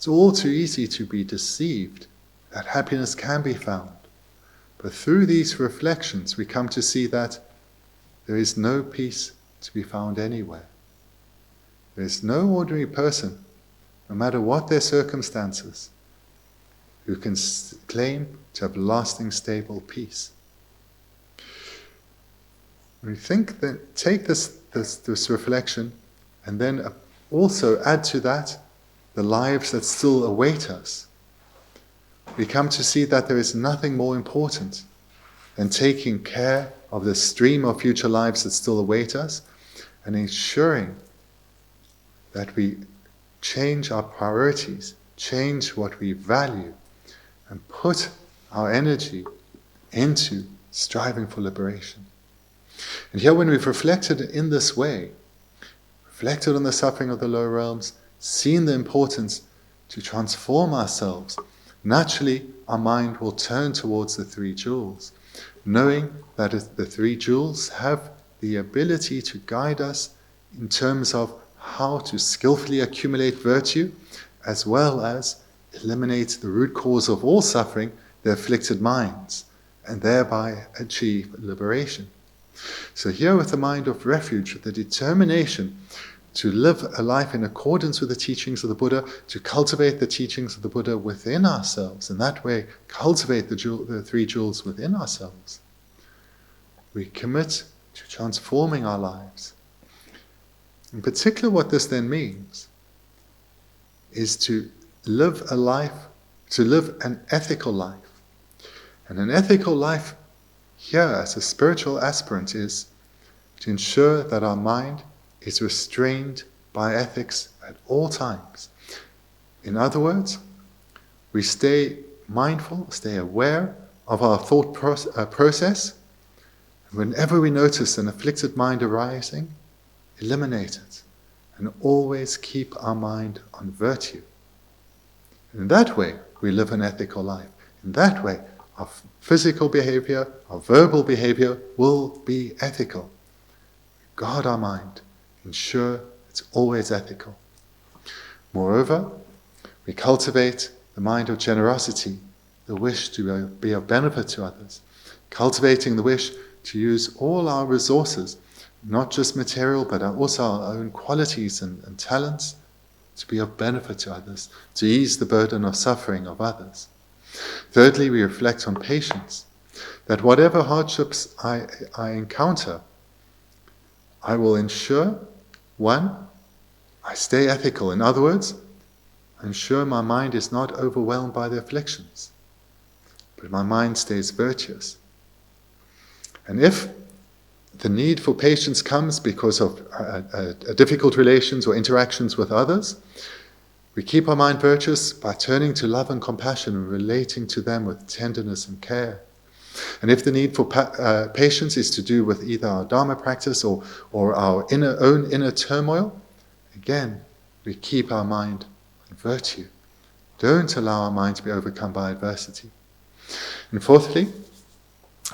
It's all too easy to be deceived that happiness can be found. But through these reflections, we come to see that there is no peace to be found anywhere. There is no ordinary person, no matter what their circumstances, who can claim to have lasting, stable peace. We think that take this reflection and then also add to that the lives that still await us. We come to see that there is nothing more important than taking care of the stream of future lives that still await us and ensuring that we change our priorities, change what we value, and put our energy into striving for liberation. And here when we've reflected in this way, reflected on the suffering of the lower realms, seen the importance to transform ourselves, naturally our mind will turn towards the three jewels, knowing that the three jewels have the ability to guide us in terms of how to skillfully accumulate virtue, as well as eliminate the root cause of all suffering, the afflicted minds, and thereby achieve liberation. So here with the mind of refuge, with the determination to live a life in accordance with the teachings of the Buddha, to cultivate the teachings of the Buddha within ourselves, and that way cultivate the three jewels within ourselves, we commit to transforming our lives. In particular, what this then means is to live a life, to live an ethical life. And an ethical life here as a spiritual aspirant is to ensure that our mind is restrained by ethics at all times. In other words, we stay mindful, stay aware of our thought process. And whenever we notice an afflicted mind arising, eliminate it and always keep our mind on virtue. In that way, we live an ethical life. In that way, our physical behavior, our verbal behavior will be ethical. Guard our mind. Ensure it's always ethical. Moreover, we cultivate the mind of generosity, the wish to be of benefit to others, cultivating the wish to use all our resources, not just material, but also our own qualities and talents, to be of benefit to others, to ease the burden of suffering of others. Thirdly, we reflect on patience, that whatever hardships I encounter, I will ensure, one, I stay ethical. In other words, I ensure my mind is not overwhelmed by the afflictions, but my mind stays virtuous. And if the need for patience comes because of difficult relations or interactions with others, we keep our mind virtuous by turning to love and compassion and relating to them with tenderness and care. And if the need for patience is to do with either our Dharma practice or our own inner turmoil, again, we keep our mind on virtue. Don't allow our mind to be overcome by adversity. And fourthly,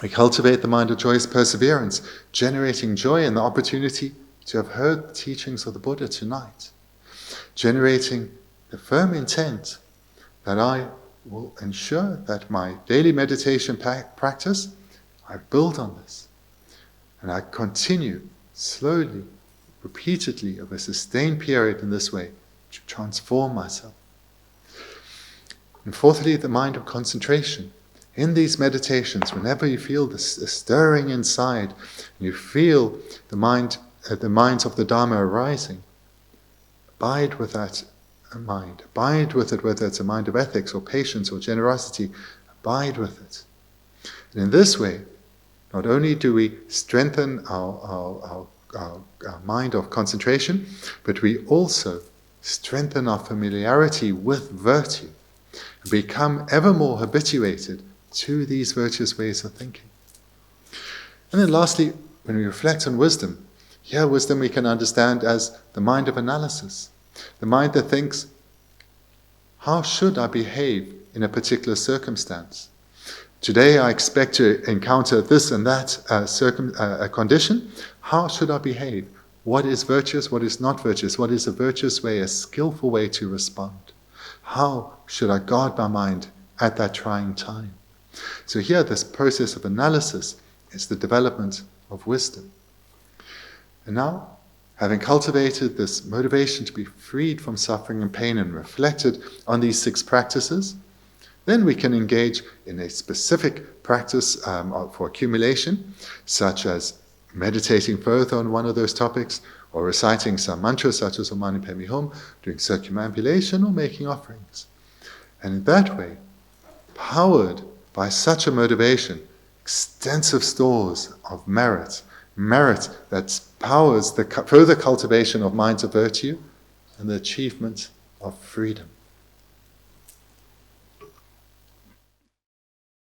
we cultivate the mind of joyous perseverance, generating joy in the opportunity to have heard the teachings of the Buddha tonight, generating the firm intent that I will ensure that my daily meditation practice, I build on this, and I continue slowly, repeatedly, over a sustained period in this way, to transform myself. And fourthly, the mind of concentration. In these meditations, whenever you feel this stirring inside, and you feel the minds of the Dharma arising, abide with that mind. Abide with it, whether it's a mind of ethics or patience or generosity. Abide with it. And in this way, not only do we strengthen our mind of concentration, but we also strengthen our familiarity with virtue and become ever more habituated to these virtuous ways of thinking. And then lastly, when we reflect on wisdom, here wisdom we can understand as the mind of analysis, the mind that thinks, how should I behave in a particular circumstance? Today I expect to encounter this and that condition. How should I behave? What is virtuous? What is not virtuous? What is a virtuous way, a skillful way to respond? How should I guard my mind at that trying time? So here, this process of analysis is the development of wisdom. And now, having cultivated this motivation to be freed from suffering and pain and reflected on these 6 practices, then we can engage in a specific practice for accumulation, such as meditating further on one of those topics, or reciting some mantras such as Om Mani Padme Hum, doing circumambulation, or making offerings. And in that way, powered by such a motivation, extensive stores of merit that powers the further cultivation of minds of virtue and the achievement of freedom.